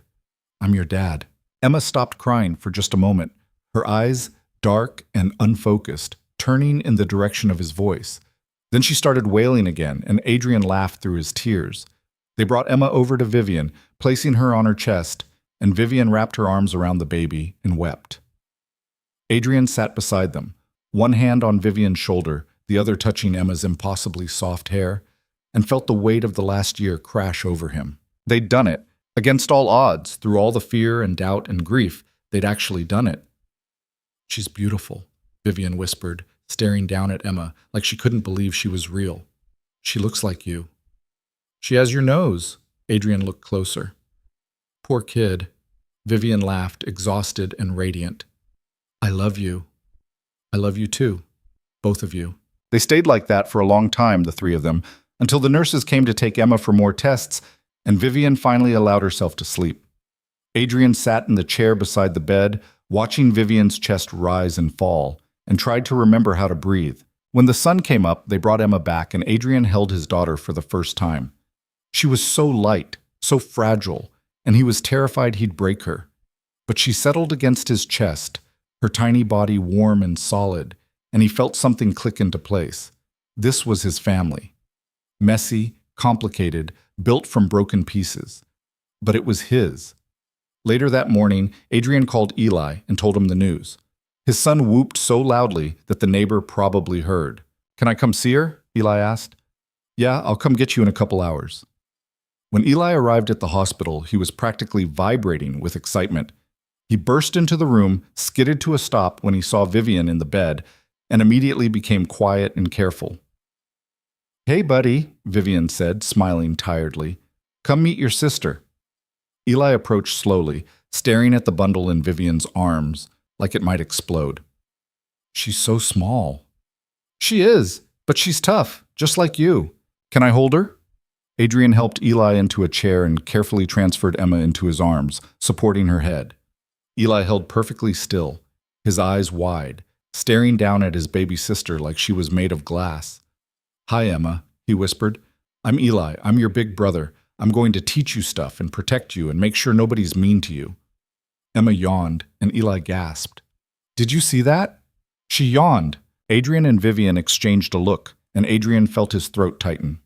"I'm your dad." Emma stopped crying for just a moment, her eyes dark and unfocused, turning in the direction of his voice. Then she started wailing again, and Adrian laughed through his tears. They brought Emma over to Vivian, placing her on her chest, and Vivian wrapped her arms around the baby and wept. Adrian sat beside them, one hand on Vivian's shoulder, the other touching Emma's impossibly soft hair, and felt the weight of the last year crash over him. They'd done it. Against all odds, through all the fear and doubt and grief, they'd actually done it. "She's beautiful," Vivian whispered, staring down at Emma like she couldn't believe she was real. "She looks like you." "She has your nose." Adrian looked closer. "Poor kid." Vivian laughed, exhausted and radiant. "I love you. I love you too. Both of you." They stayed like that for a long time, the three of them, until the nurses came to take Emma for more tests, and Vivian finally allowed herself to sleep. Adrian sat in the chair beside the bed, watching Vivian's chest rise and fall, and tried to remember how to breathe. When the sun came up, they brought Emma back, and Adrian held his daughter for the first time. She was so light, so fragile, and he was terrified he'd break her. But she settled against his chest, her tiny body warm and solid, and he felt something click into place. This was his family. Messy, complicated, built from broken pieces. But it was his. Later that morning, Adrian called Eli and told him the news. His son whooped so loudly that the neighbor probably heard. "Can I come see her?" Eli asked. "Yeah, I'll come get you in a couple hours." When Eli arrived at the hospital, he was practically vibrating with excitement. He burst into the room, skidded to a stop when he saw Vivian in the bed, and immediately became quiet and careful. "Hey, buddy," Vivian said, smiling tiredly. "Come meet your sister." Eli approached slowly, staring at the bundle in Vivian's arms, like it might explode. "She's so small." "She is, but she's tough, just like you. Can I hold her?" Adrian helped Eli into a chair and carefully transferred Emma into his arms, supporting her head. Eli held perfectly still, his eyes wide, staring down at his baby sister like she was made of glass. "Hi, Emma," he whispered. "I'm Eli. I'm your big brother. I'm going to teach you stuff and protect you and make sure nobody's mean to you." Emma yawned, and Eli gasped. "Did you see that?" She yawned. Adrian and Vivian exchanged a look, and Adrian felt his throat tighten.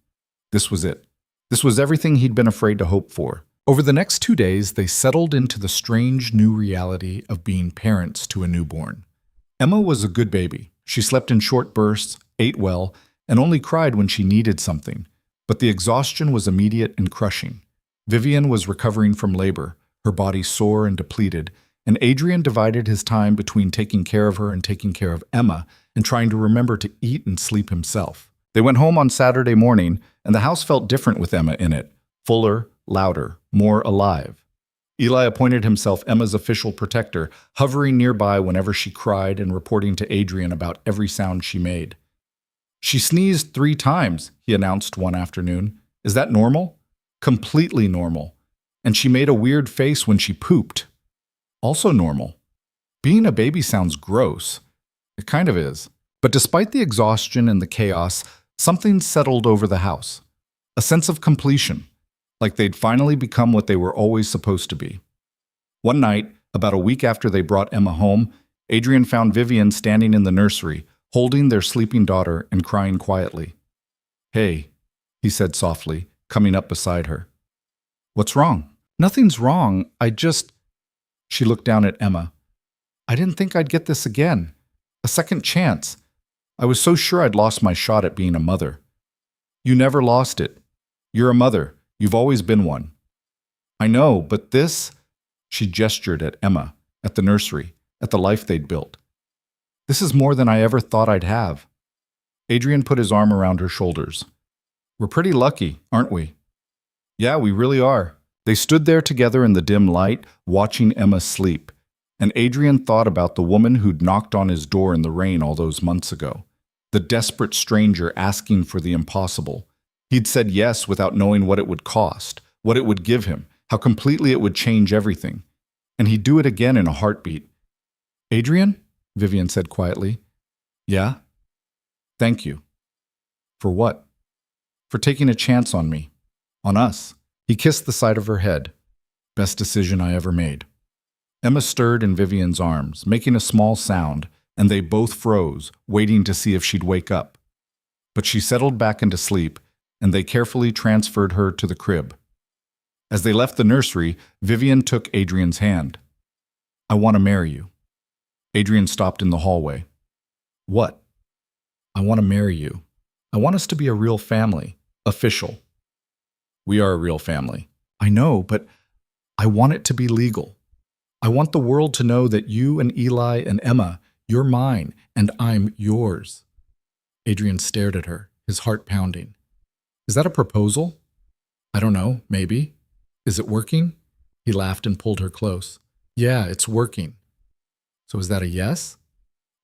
This was it. This was everything he'd been afraid to hope for. Over the next 2 days, they settled into the strange new reality of being parents to a newborn. Emma was a good baby. She slept in short bursts, ate well, and only cried when she needed something. But the exhaustion was immediate and crushing. Vivian was recovering from labor, her body sore and depleted, and Adrian divided his time between taking care of her and taking care of Emma and trying to remember to eat and sleep himself. They went home on Saturday morning, and the house felt different with Emma in it, fuller, louder, more alive. Eli appointed himself Emma's official protector, hovering nearby whenever she cried and reporting to Adrian about every sound she made. "She sneezed 3 times, he announced one afternoon. "Is that normal?" "Completely normal. And she made a weird face when she pooped." "Also normal." Being a baby sounds gross. It kind of is. But despite the exhaustion and the chaos, something settled over the house. A sense of completion, like they'd finally become what they were always supposed to be. One night, About a week after they brought Emma home, Adrian found Vivian standing in the nursery, holding their sleeping daughter and crying quietly. "Hey," he said softly, coming up beside her. "What's wrong?" "Nothing's wrong. She looked down at Emma. "I didn't think I'd get this again. A second chance. I was so sure I'd lost my shot at being a mother." "You never lost it. You're a mother. You've always been one." "I know, but this—" She gestured at Emma, at the nursery, at the life they'd built. "This is more than I ever thought I'd have." Adrian put his arm around her shoulders. "We're pretty lucky, aren't we?" "Yeah, we really are." They stood there together in the dim light, watching Emma sleep, and Adrian thought about the woman who'd knocked on his door in the rain all those months ago. The desperate stranger asking for the impossible. He'd said yes without knowing what it would cost, what it would give him, how completely it would change everything. And he'd do it again in a heartbeat. "Adrian?" Vivian said quietly. "Yeah?" "Thank you." "For what?" "For taking a chance on me. On us." He kissed the side of her head. "Best decision I ever made." Emma stirred in Vivian's arms, making a small sound, and they both froze, waiting to see if she'd wake up. But she settled back into sleep, and they carefully transferred her to the crib. As they left the nursery, Vivian took Adrian's hand. "I want to marry you." Adrian stopped in the hallway. "What?" "I want to marry you. I want us to be a real family, official." "We are a real family." "I know, but I want it to be legal. I want the world to know that you and Eli and Emma, you're mine, and I'm yours." Adrian stared at her, his heart pounding. "Is that a proposal?" "I don't know, maybe. Is it working?" He laughed and pulled her close. "Yeah, it's working." "So is that a yes?"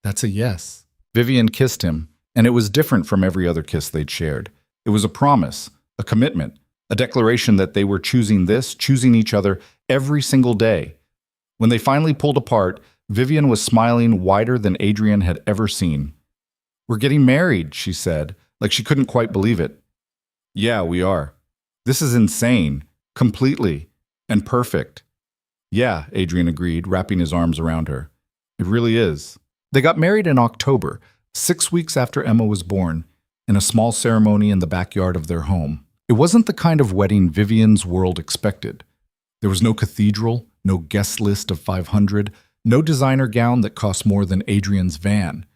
"That's a yes." Vivian kissed him, and it was different from every other kiss they'd shared. It was a promise, a commitment, a declaration that they were choosing this, choosing each other every single day. When they finally pulled apart, Vivian was smiling wider than Adrian had ever seen. "We're getting married," she said, like she couldn't quite believe it. "Yeah, we are. This is insane, completely, and perfect." "Yeah," Adrian agreed, wrapping his arms around her. "It really is." They got married in October, 6 weeks after Emma was born, in a small ceremony in the backyard of their home. It wasn't the kind of wedding Vivian's world expected. There was no cathedral, no guest list of 500, no designer gown that cost more than Adrian's van.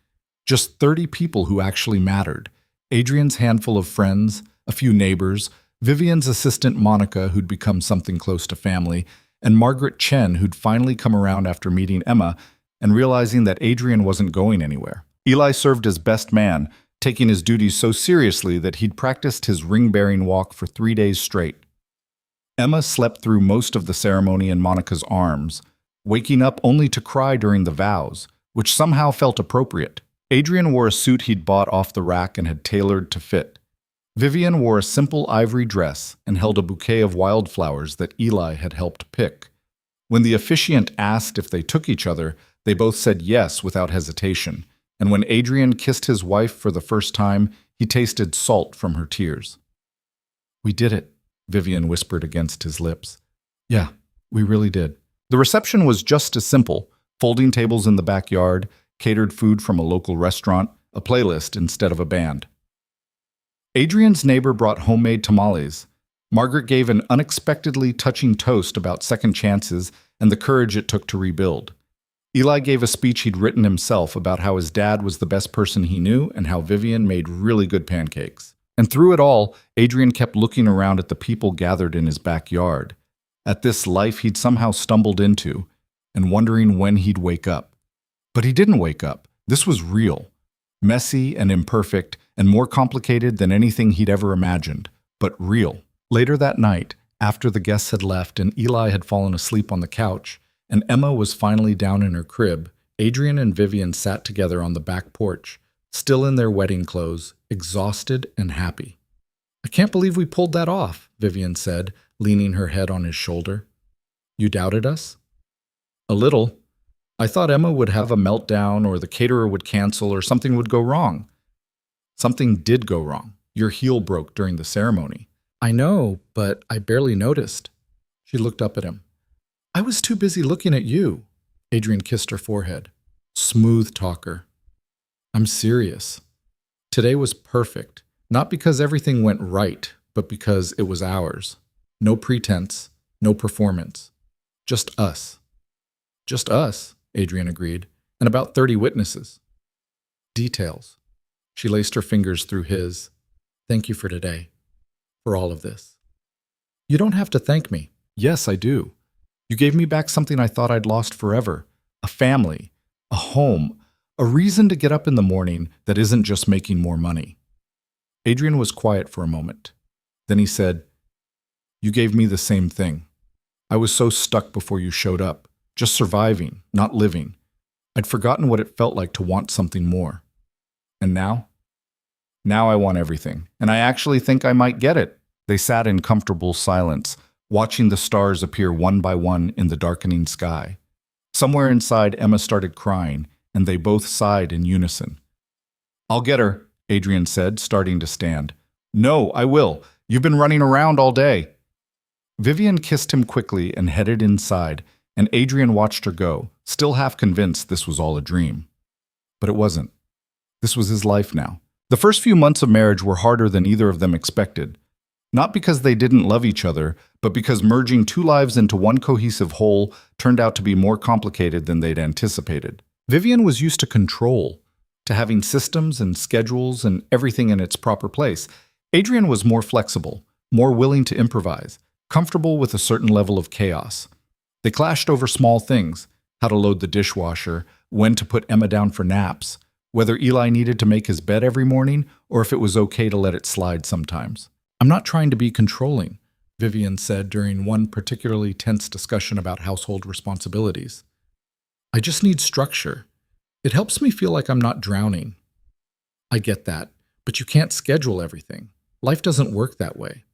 Just 30 people who actually mattered. Adrian's handful of friends, a few neighbors, Vivian's assistant Monica, who'd become something close to family, and Margaret Chen, who'd finally come around after meeting Emma and realizing that Adrian wasn't going anywhere. Eli served as best man, taking his duties so seriously that he'd practiced his ring-bearing walk for 3 days straight. Emma slept through most of the ceremony in Monica's arms, waking up only to cry during the vows, which somehow felt appropriate. Adrian wore a suit he'd bought off the rack and had tailored to fit. Vivian wore a simple ivory dress and held a bouquet of wildflowers that Eli had helped pick. When the officiant asked if they took each other, they both said yes without hesitation, and when Adrian kissed his wife for the first time, he tasted salt from her tears. "We did it," Vivian whispered against his lips. "Yeah, we really did." The reception was just as simple: folding tables in the backyard, catered food from a local restaurant, a playlist instead of a band. Adrian's neighbor brought homemade tamales. Margaret gave an unexpectedly touching toast about second chances and the courage it took to rebuild. Eli gave a speech he'd written himself about how his dad was the best person he knew and how Vivian made really good pancakes. And through it all, Adrian kept looking around at the people gathered in his backyard, at this life he'd somehow stumbled into, and wondering when he'd wake up. But he didn't wake up. This was real. Messy and imperfect, and more complicated than anything he'd ever imagined, but real. Later that night, after the guests had left and Eli had fallen asleep on the couch, and Emma was finally down in her crib, Adrian and Vivian sat together on the back porch, still in their wedding clothes, exhausted and happy. "I can't believe we pulled that off," Vivian said, leaning her head on his shoulder. "You doubted us?" "A little. I thought Emma would have a meltdown or the caterer would cancel or something would go wrong." "Something did go wrong. Your heel broke during the ceremony." "I know, but I barely noticed." She looked up at him. "I was too busy looking at you. Adrian kissed her forehead. Smooth talker. I'm serious. Today was perfect, not because everything went right, but because it was ours. No pretense, no performance. Just us. Just us, Adrian agreed, and about 30 witnesses. Details. She laced her fingers through his. Thank you for today. For all of this. You don't have to thank me. Yes, I do. You gave me back something I thought I'd lost forever. A family. A home. A reason to get up in the morning that isn't just making more money. Adrian was quiet for a moment. Then he said, You gave me the same thing. I was so stuck before you showed up. Just surviving, not living. I'd forgotten what it felt like to want something more. And now? Now I want everything, and I actually think I might get it. They sat in comfortable silence, watching the stars appear one by one in the darkening sky. Somewhere inside, Emma started crying, and they both sighed in unison. I'll get her, Adrian said, starting to stand. No, I will. You've been running around all day. Vivian kissed him quickly and headed inside, and Adrian watched her go, still half convinced this was all a dream. But it wasn't. This was his life now. The first few months of marriage were harder than either of them expected. Not because they didn't love each other, but because merging two lives into one cohesive whole turned out to be more complicated than they'd anticipated. Vivian was used to control, to having systems and schedules and everything in its proper place. Adrian was more flexible, more willing to improvise, comfortable with a certain level of chaos. They clashed over small things, how to load the dishwasher, when to put Emma down for naps, whether Eli needed to make his bed every morning or if it was okay to let it slide sometimes. I'm not trying to be controlling, Vivian said during one particularly tense discussion about household responsibilities. I just need structure. It helps me feel like I'm not drowning. I get that, but you can't schedule everything. Life doesn't work that way.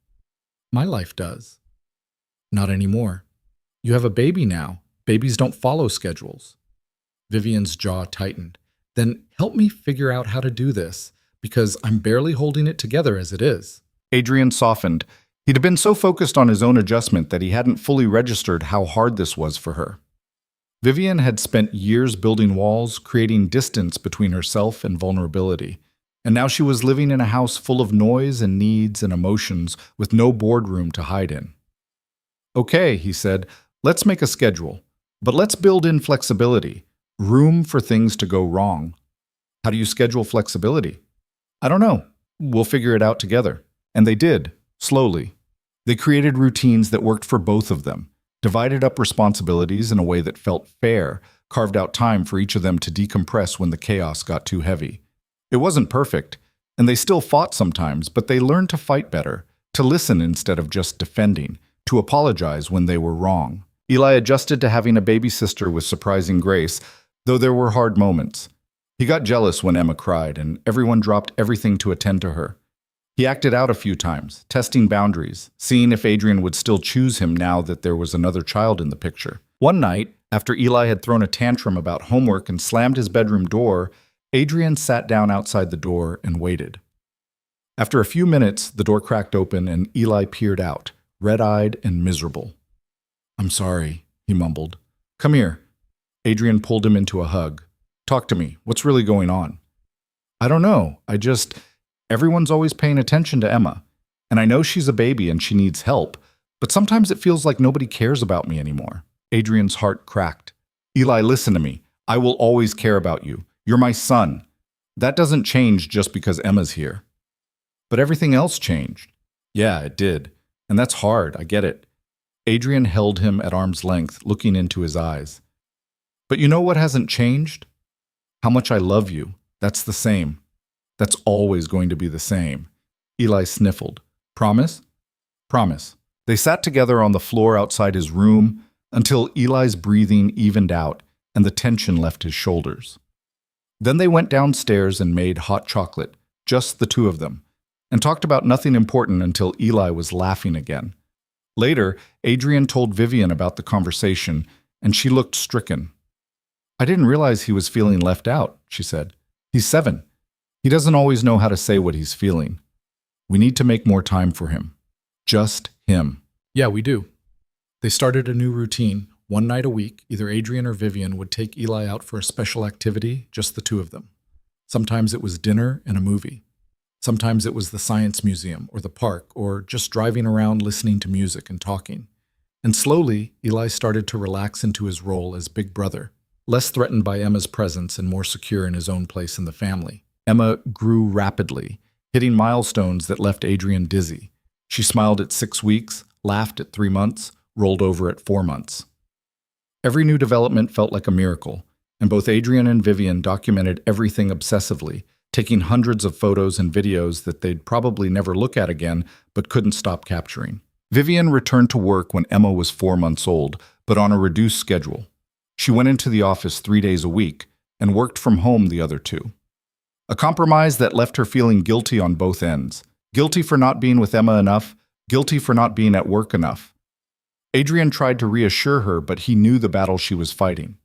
My life does. Not anymore. You have a baby now. Babies don't follow schedules. Vivian's jaw tightened. Then help me figure out how to do this, because I'm barely holding it together as it is. Adrian softened. He'd been so focused on his own adjustment that he hadn't fully registered how hard this was for her. Vivian had spent years building walls, creating distance between herself and vulnerability. And now she was living in a house full of noise and needs and emotions with no boardroom to hide in. Okay, he said, let's make a schedule, but let's build in flexibility, room for things to go wrong. How do you schedule flexibility? I don't know. We'll figure it out together. And they did, slowly. They created routines that worked for both of them, divided up responsibilities in a way that felt fair, carved out time for each of them to decompress when the chaos got too heavy. It wasn't perfect, and they still fought sometimes, but they learned to fight better, to listen instead of just defending, to apologize when they were wrong. Eli adjusted to having a baby sister with surprising grace, though there were hard moments. He got jealous when Emma cried, and everyone dropped everything to attend to her. He acted out a few times, testing boundaries, seeing if Adrian would still choose him now that there was another child in the picture. One night, after Eli had thrown a tantrum about homework and slammed his bedroom door, Adrian sat down outside the door and waited. After a few minutes, the door cracked open and Eli peered out, red-eyed and miserable. I'm sorry, he mumbled. Come here. Adrian pulled him into a hug. Talk to me. What's really going on? I don't know. Everyone's always paying attention to Emma. And I know she's a baby and she needs help, but sometimes it feels like nobody cares about me anymore. Adrian's heart cracked. Eli, listen to me. I will always care about you. You're my son. That doesn't change just because Emma's here. But everything else changed. Yeah, it did. And that's hard, I get it. Adrian held him at arm's length, looking into his eyes. But you know what hasn't changed? How much I love you. That's the same. That's always going to be the same. Eli sniffled. Promise? Promise. They sat together on the floor outside his room until Eli's breathing evened out and the tension left his shoulders. Then they went downstairs and made hot chocolate, just the two of them, and talked about nothing important until Eli was laughing again. Later, Adrian told Vivian about the conversation, and she looked stricken. I didn't realize he was feeling left out, she said. He's 7. He doesn't always know how to say what he's feeling. We need to make more time for him. Just him. Yeah, we do. They started a new routine, One night a week, either Adrian or Vivian would take Eli out for a special activity, just the two of them. Sometimes it was dinner and a movie. Sometimes it was the science museum or the park or just driving around listening to music and talking. And slowly, Eli started to relax into his role as big brother, less threatened by Emma's presence and more secure in his own place in the family. Emma grew rapidly, hitting milestones that left Adrian dizzy. She smiled at 6 weeks, laughed at 3 months, rolled over at 4 months. Every new development felt like a miracle, and both Adrian and Vivian documented everything obsessively, taking hundreds of photos and videos that they'd probably never look at again but couldn't stop capturing. Vivian returned to work when Emma was 4 months old, but on a reduced schedule. She went into the office 3 days a week and worked from home the other 2. A compromise that left her feeling guilty on both ends. Guilty for not being with Emma enough, guilty for not being at work enough. Adrian tried to reassure her, but he knew the battle she was fighting.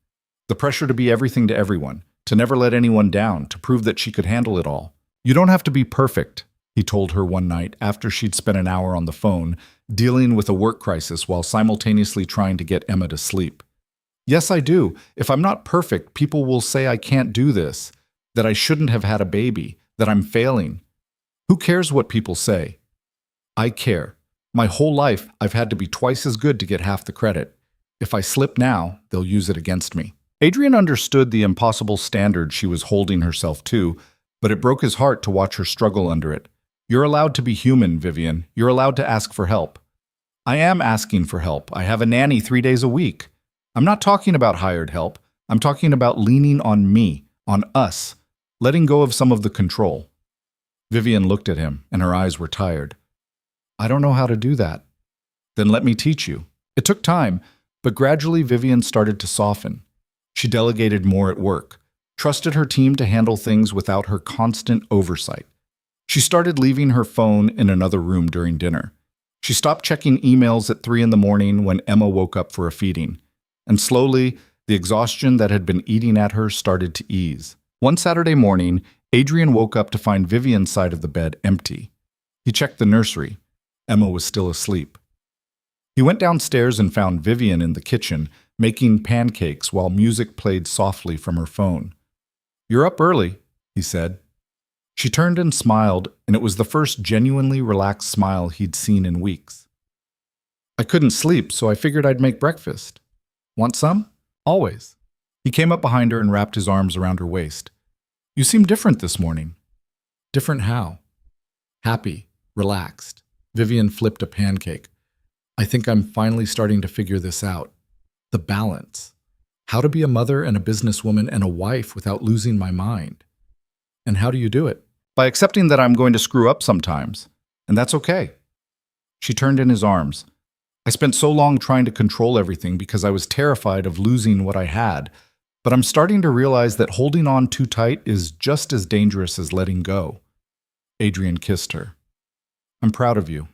The pressure to be everything to everyone, to never let anyone down, to prove that she could handle it all. "You don't have to be perfect," he told her one night after she'd spent an hour on the phone, dealing with a work crisis while simultaneously trying to get Emma to sleep. "Yes, I do. If I'm not perfect, people will say I can't do this, that I shouldn't have had a baby, that I'm failing. Who cares what people say? I care. My whole life, I've had to be twice as good to get half the credit. If I slip now, they'll use it against me." Adrian understood the impossible standard she was holding herself to, but it broke his heart to watch her struggle under it. "You're allowed to be human, Vivian. You're allowed to ask for help." "I am asking for help. I have a nanny 3 days a week. I'm not talking about hired help. I'm talking about leaning on me, on us, letting go of some of the control." Vivian looked at him, and her eyes were tired. "I don't know how to do that." "Then let me teach you." It took time, but gradually Vivian started to soften. She delegated more at work, trusted her team to handle things without her constant oversight. She started leaving her phone in another room during dinner. She stopped checking emails at 3 in the morning when Emma woke up for a feeding. And slowly, the exhaustion that had been eating at her started to ease. One Saturday morning, Adrian woke up to find Vivian's side of the bed empty. He checked the nursery. Emma was still asleep. He went downstairs and found Vivian in the kitchen, making pancakes while music played softly from her phone. "You're up early," he said. She turned and smiled, and it was the first genuinely relaxed smile he'd seen in weeks. "I couldn't sleep, so I figured I'd make breakfast. Want some?" "Always." He came up behind her and wrapped his arms around her waist. "You seem different this morning." "Different how?" "Happy, relaxed." Vivian flipped a pancake. "I think I'm finally starting to figure this out. The balance. How to be a mother and a businesswoman and a wife without losing my mind." "And how do you do it?" "By accepting that I'm going to screw up sometimes. And that's okay." She turned in his arms. "I spent so long trying to control everything because I was terrified of losing what I had. But I'm starting to realize that holding on too tight is just as dangerous as letting go." Adrian kissed her. "I'm proud of you."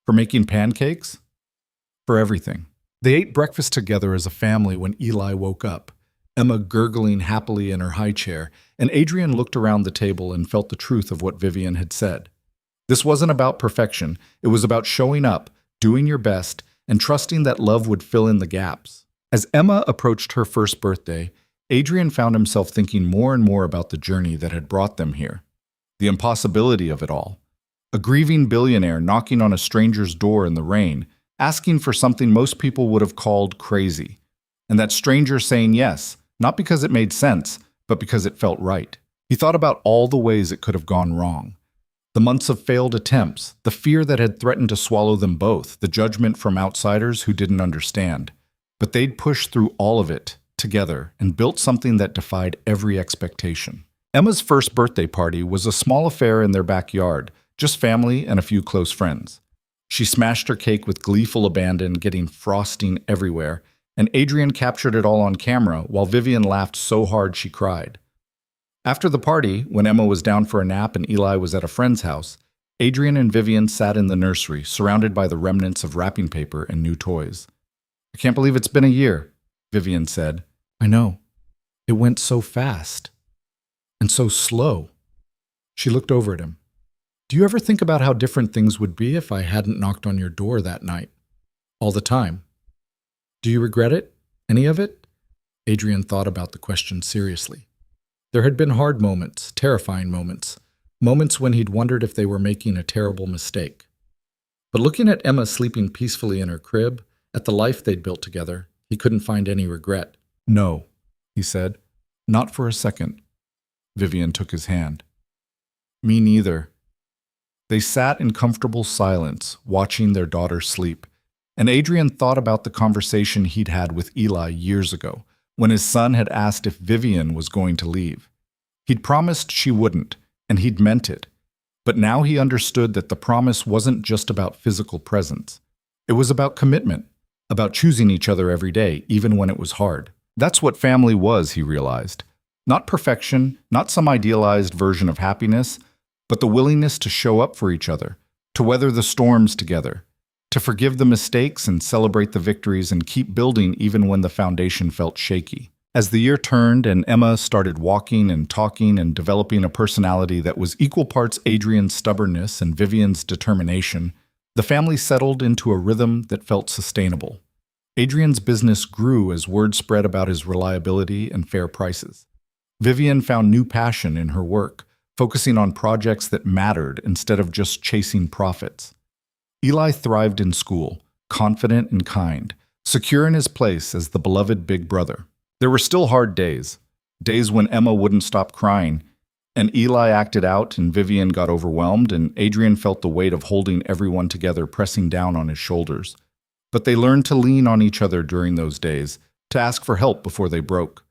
"For making pancakes?" "For everything." They ate breakfast together as a family when Eli woke up, Emma gurgling happily in her high chair, and Adrian looked around the table and felt the truth of what Vivian had said. This wasn't about perfection. It was about showing up, doing your best, and trusting that love would fill in the gaps. As Emma approached her first birthday, Adrian found himself thinking more and more about the journey that had brought them here. The impossibility of it all. A grieving billionaire knocking on a stranger's door in the rain, asking for something most people would have called crazy. And that stranger saying yes, not because it made sense, but because it felt right. He thought about all the ways it could have gone wrong. The months of failed attempts, the fear that had threatened to swallow them both, the judgment from outsiders who didn't understand. But they'd pushed through all of it, together, and built something that defied every expectation. Emma's first birthday party was a small affair in their backyard, just family and a few close friends. She smashed her cake with gleeful abandon, getting frosting everywhere, and Adrian captured it all on camera while Vivian laughed so hard she cried. After the party, when Emma was down for a nap and Eli was at a friend's house, Adrian and Vivian sat in the nursery, surrounded by the remnants of wrapping paper and new toys. "I can't believe it's been a year," Vivian said. "I know. It went so fast. And so slow." She looked over at him. "Do you ever think about how different things would be if I hadn't knocked on your door that night? All the time." Do you regret it? Any of it? Adrian thought about the question seriously. There had been hard moments, terrifying moments, moments when he'd wondered if they were making a terrible mistake. But looking at Emma sleeping peacefully in her crib, at the life they'd built together, he couldn't find any regret. No, he said. Not for a second. Vivian took his hand. Me neither. They sat in comfortable silence, watching their daughter sleep, and Adrian thought about the conversation he'd had with Eli years ago, when his son had asked if Vivian was going to leave. He'd promised she wouldn't, and he'd meant it. But now he understood that the promise wasn't just about physical presence. It was about commitment, about choosing each other every day, even when it was hard. That's what family was, he realized. Not perfection, not some idealized version of happiness, but the willingness to show up for each other, to weather the storms together, to forgive the mistakes and celebrate the victories and keep building even when the foundation felt shaky. As the year turned and Emma started walking and talking and developing a personality that was equal parts Adrian's stubbornness and Vivian's determination, the family settled into a rhythm that felt sustainable. Adrian's business grew as word spread about his reliability and fair prices. Vivian found new passion in her work, focusing on projects that mattered instead of just chasing profits. Eli thrived in school, confident and kind, secure in his place as the beloved big brother. There were still hard days, days when Emma wouldn't stop crying, and Eli acted out and Vivian got overwhelmed, and Adrian felt the weight of holding everyone together pressing down on his shoulders. But they learned to lean on each other during those days, to ask for help before they broke,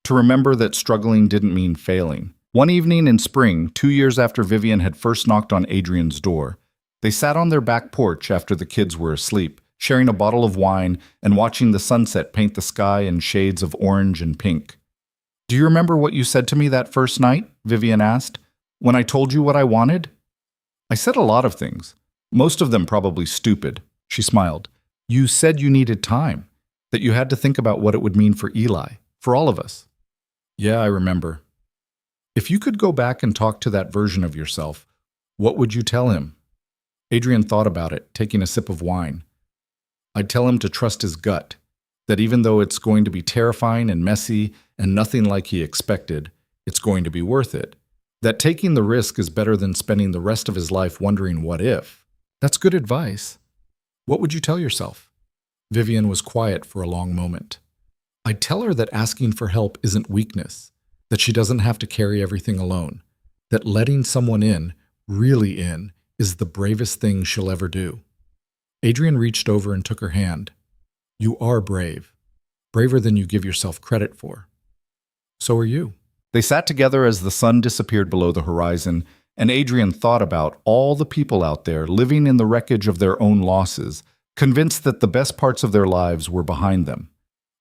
to remember that struggling didn't mean failing. One evening in spring, 2 years after Vivian had first knocked on Adrian's door, they sat on their back porch after the kids were asleep, sharing a bottle of wine and watching the sunset paint the sky in shades of orange and pink. Do you remember what you said to me that first night? Vivian asked. When I told you what I wanted? I said a lot of things, most of them probably stupid. She smiled. You said you needed time, that you had to think about what it would mean for Eli, for all of us. Yeah, I remember. If you could go back and talk to that version of yourself, what would you tell him? Adrian thought about it, taking a sip of wine. I'd tell him to trust his gut, that even though it's going to be terrifying and messy and nothing like he expected, it's going to be worth it. That taking the risk is better than spending the rest of his life wondering what if. That's good advice. What would you tell yourself? Vivian was quiet for a long moment. I'd tell her that asking for help isn't weakness, that she doesn't have to carry everything alone, that letting someone in, really in, is the bravest thing she'll ever do. Adrian reached over and took her hand. You are brave. Braver than you give yourself credit for. So are you. They sat together as the sun disappeared below the horizon, and Adrian thought about all the people out there living in the wreckage of their own losses, convinced that the best parts of their lives were behind them.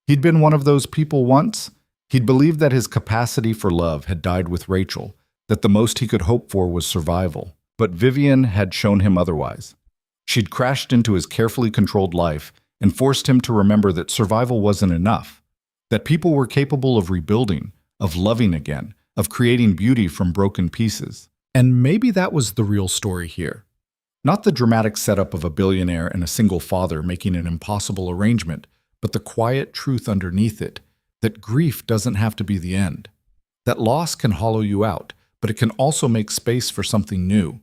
He'd been one of those people once. He'd believed that his capacity for love had died with Rachel, that the most he could hope for was survival. But Vivian had shown him otherwise. She'd crashed into his carefully controlled life and forced him to remember that survival wasn't enough, that people were capable of rebuilding, of loving again, of creating beauty from broken pieces. And maybe that was the real story here. Not the dramatic setup of a billionaire and a single father making an impossible arrangement, but the quiet truth underneath it, that grief doesn't have to be the end. That loss can hollow you out, but it can also make space for something new.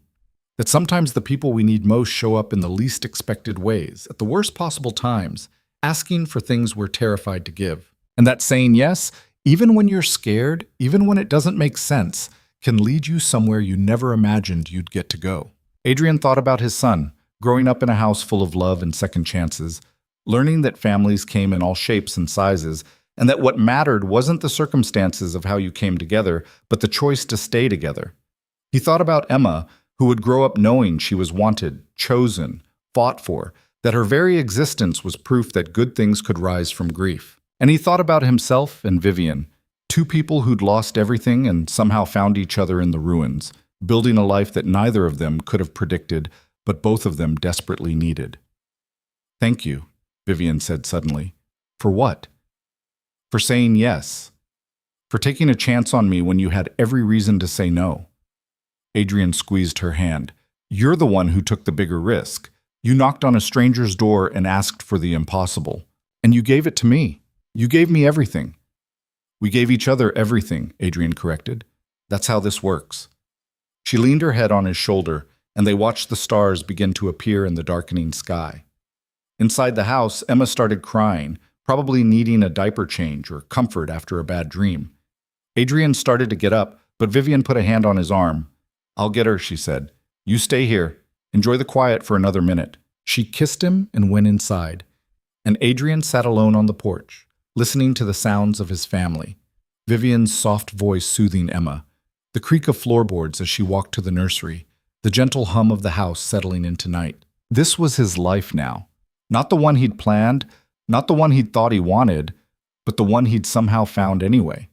That sometimes the people we need most show up in the least expected ways, at the worst possible times, asking for things we're terrified to give. And that saying yes, even when you're scared, even when it doesn't make sense, can lead you somewhere you never imagined you'd get to go. Adrian thought about his son, growing up in a house full of love and second chances, learning that families came in all shapes and sizes, and that what mattered wasn't the circumstances of how you came together, but the choice to stay together. He thought about Emma, who would grow up knowing she was wanted, chosen, fought for, that her very existence was proof that good things could rise from grief. And he thought about himself and Vivian, two people who'd lost everything and somehow found each other in the ruins, building a life that neither of them could have predicted, but both of them desperately needed. Thank you, Vivian said suddenly. For what? For saying yes. For taking a chance on me when you had every reason to say no. Adrian squeezed her hand. You're the one who took the bigger risk. You knocked on a stranger's door and asked for the impossible. And you gave it to me. You gave me everything. We gave each other everything, Adrian corrected. That's how this works. She leaned her head on his shoulder, and they watched the stars begin to appear in the darkening sky. Inside the house, Emma started crying, probably needing a diaper change or comfort after a bad dream. Adrian started to get up, but Vivian put a hand on his arm. "I'll get her," she said. "You stay here. Enjoy the quiet for another minute." She kissed him and went inside, and Adrian sat alone on the porch, listening to the sounds of his family. Vivian's soft voice soothing Emma, the creak of floorboards as she walked to the nursery, the gentle hum of the house settling into night. This was his life now. Not the one he'd planned, not the one he'd thought he wanted, but the one he'd somehow found anyway.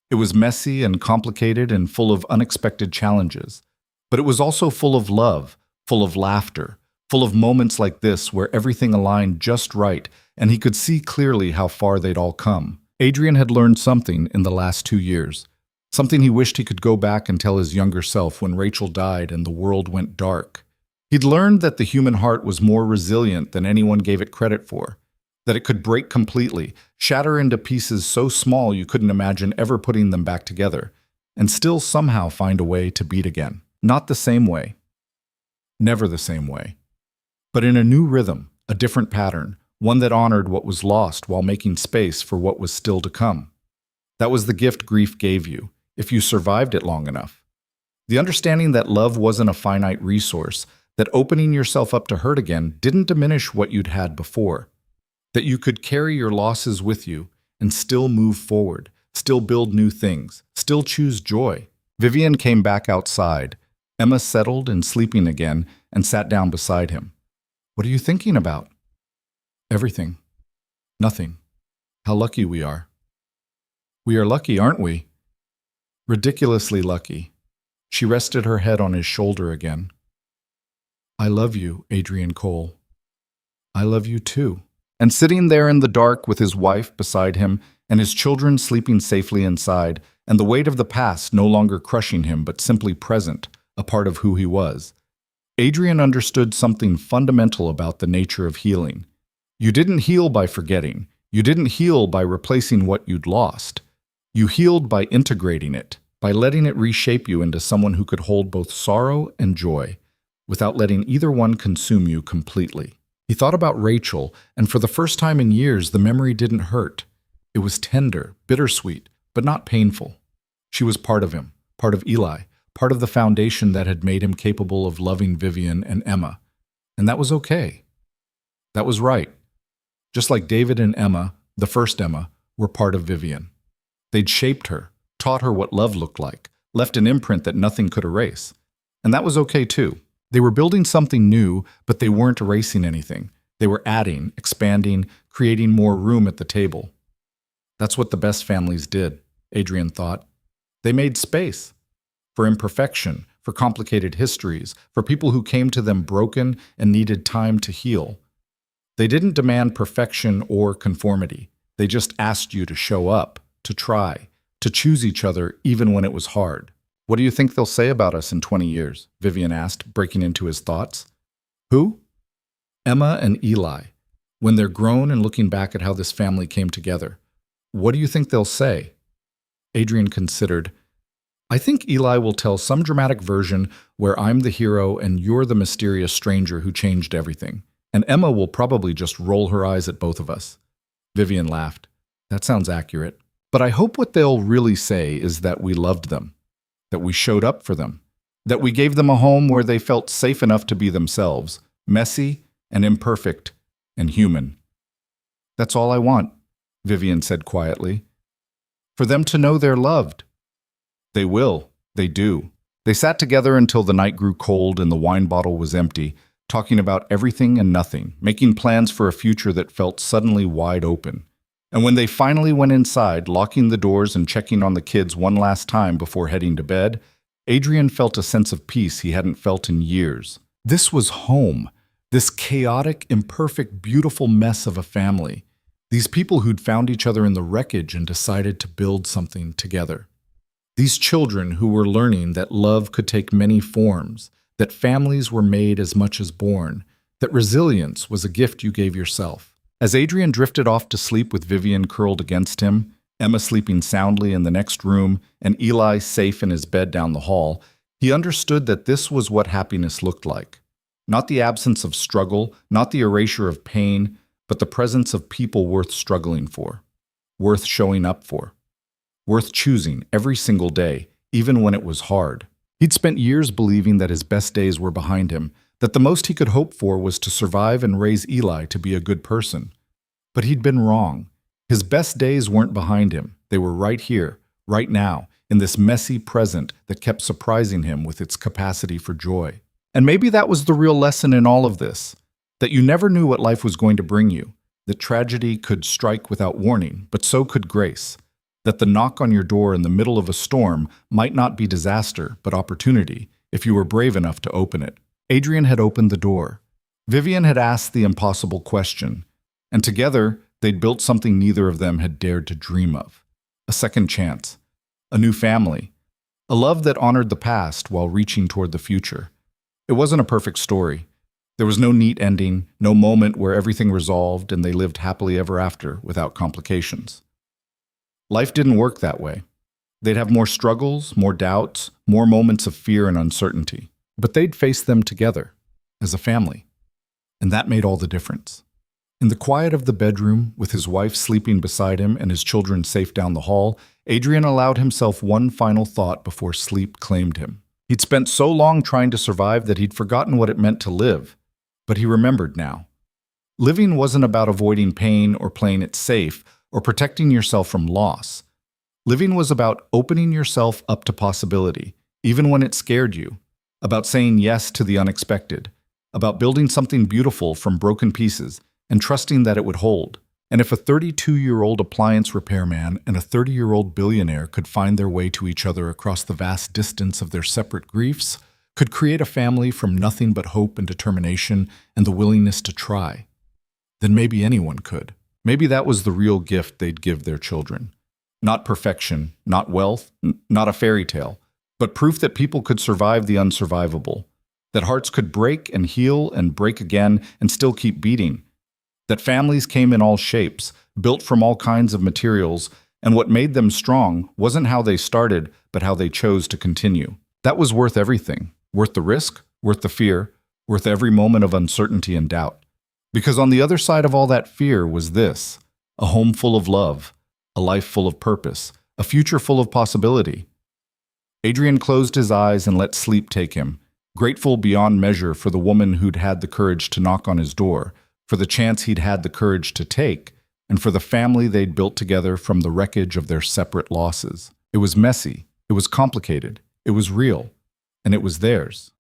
It was messy and complicated and full of unexpected challenges, but it was also full of love, full of laughter, full of moments like this where everything aligned just right and he could see clearly how far they'd all come. Adrian had learned something in the last 2 years, something he wished he could go back and tell his younger self when Rachel died and the world went dark. He'd learned that the human heart was more resilient than anyone gave it credit for, that it could break completely, shatter into pieces so small you couldn't imagine ever putting them back together, and still somehow find a way to beat again. Not the same way. Never the same way. But in a new rhythm, a different pattern, one that honored what was lost while making space for what was still to come. That was the gift grief gave you, if you survived it long enough. The understanding that love wasn't a finite resource, that opening yourself up to hurt again didn't diminish what you'd had before, that you could carry your losses with you and still move forward, still build new things, still choose joy. Vivian came back outside. Emma settled and sleeping again and sat down beside him. "What are you thinking about?" "Everything. Nothing. How lucky we are." "We are lucky, aren't we?" "Ridiculously lucky." She rested her head on his shoulder again. "I love you, Adrian Cole." "I love you too." And sitting there in the dark with his wife beside him and his children sleeping safely inside, and the weight of the past no longer crushing him but simply present, a part of who he was, Adrian understood something fundamental about the nature of healing. You didn't heal by forgetting. You didn't heal by replacing what you'd lost. You healed by integrating it, by letting it reshape you into someone who could hold both sorrow and joy, without letting either one consume you completely. He thought about Rachel, and for the first time in years, the memory didn't hurt. It was tender, bittersweet, but not painful. She was part of him, part of Eli, part of the foundation that had made him capable of loving Vivian and Emma. And that was okay. That was right. Just like David and Emma, the first Emma, were part of Vivian. They'd shaped her, taught her what love looked like, left an imprint that nothing could erase. And that was okay too. They were building something new, but they weren't erasing anything. They were adding, expanding, creating more room at the table. That's what the best families did, Adrian thought. They made space for imperfection, for complicated histories, for people who came to them broken and needed time to heal. They didn't demand perfection or conformity. They just asked you to show up, to try, to choose each other even when it was hard. "What do you think they'll say about us in 20 years? Vivian asked, breaking into his thoughts. "Who?" "Emma and Eli. When they're grown and looking back at how this family came together. What do you think they'll say?" Adrian considered. "I think Eli will tell some dramatic version where I'm the hero and you're the mysterious stranger who changed everything. And Emma will probably just roll her eyes at both of us." Vivian laughed. "That sounds accurate. But I hope what they'll really say is that we loved them, that we showed up for them, that we gave them a home where they felt safe enough to be themselves, messy and imperfect and human." "That's all I want," Vivian said quietly. "For them to know they're loved." "They will. They do." They sat together until the night grew cold and the wine bottle was empty, talking about everything and nothing, making plans for a future that felt suddenly wide open. And when they finally went inside, locking the doors and checking on the kids one last time before heading to bed, Adrian felt a sense of peace he hadn't felt in years. This was home, this chaotic, imperfect, beautiful mess of a family. These people who'd found each other in the wreckage and decided to build something together. These children who were learning that love could take many forms, that families were made as much as born, that resilience was a gift you gave yourself. As Adrian drifted off to sleep with Vivian curled against him, Emma sleeping soundly in the next room, and Eli safe in his bed down the hall, he understood that this was what happiness looked like. Not the absence of struggle, not the erasure of pain, but the presence of people worth struggling for, worth showing up for, worth choosing every single day, even when it was hard. He'd spent years believing that his best days were behind him, that the most he could hope for was to survive and raise Eli to be a good person. But he'd been wrong. His best days weren't behind him. They were right here, right now, in this messy present that kept surprising him with its capacity for joy. And maybe that was the real lesson in all of this, that you never knew what life was going to bring you, that tragedy could strike without warning, but so could grace, that the knock on your door in the middle of a storm might not be disaster, but opportunity, if you were brave enough to open it. Adrian had opened the door. Vivian had asked the impossible question, and together they'd built something neither of them had dared to dream of. A second chance, a new family, a love that honored the past while reaching toward the future. It wasn't a perfect story. There was no neat ending, no moment where everything resolved and they lived happily ever after without complications. Life didn't work that way. They'd have more struggles, more doubts, more moments of fear and uncertainty. But they'd face them together, as a family. And that made all the difference. In the quiet of the bedroom, with his wife sleeping beside him and his children safe down the hall, Adrian allowed himself one final thought before sleep claimed him. He'd spent so long trying to survive that he'd forgotten what it meant to live. But he remembered now. Living wasn't about avoiding pain or playing it safe or protecting yourself from loss. Living was about opening yourself up to possibility, even when it scared you, about saying yes to the unexpected, about building something beautiful from broken pieces and trusting that it would hold. And if a 32-year-old appliance repairman and a 30-year-old billionaire could find their way to each other across the vast distance of their separate griefs, could create a family from nothing but hope and determination and the willingness to try, then maybe anyone could. Maybe that was the real gift they'd give their children. Not perfection, not wealth, not a fairy tale, but proof that people could survive the unsurvivable, that hearts could break and heal and break again and still keep beating, that families came in all shapes, built from all kinds of materials, and what made them strong wasn't how they started, but how they chose to continue. That was worth everything, worth the risk, worth the fear, worth every moment of uncertainty and doubt. Because on the other side of all that fear was this, a home full of love, a life full of purpose, a future full of possibility. Adrian closed his eyes and let sleep take him, grateful beyond measure for the woman who'd had the courage to knock on his door, for the chance he'd had the courage to take, and for the family they'd built together from the wreckage of their separate losses. It was messy, it was complicated, it was real, and it was theirs.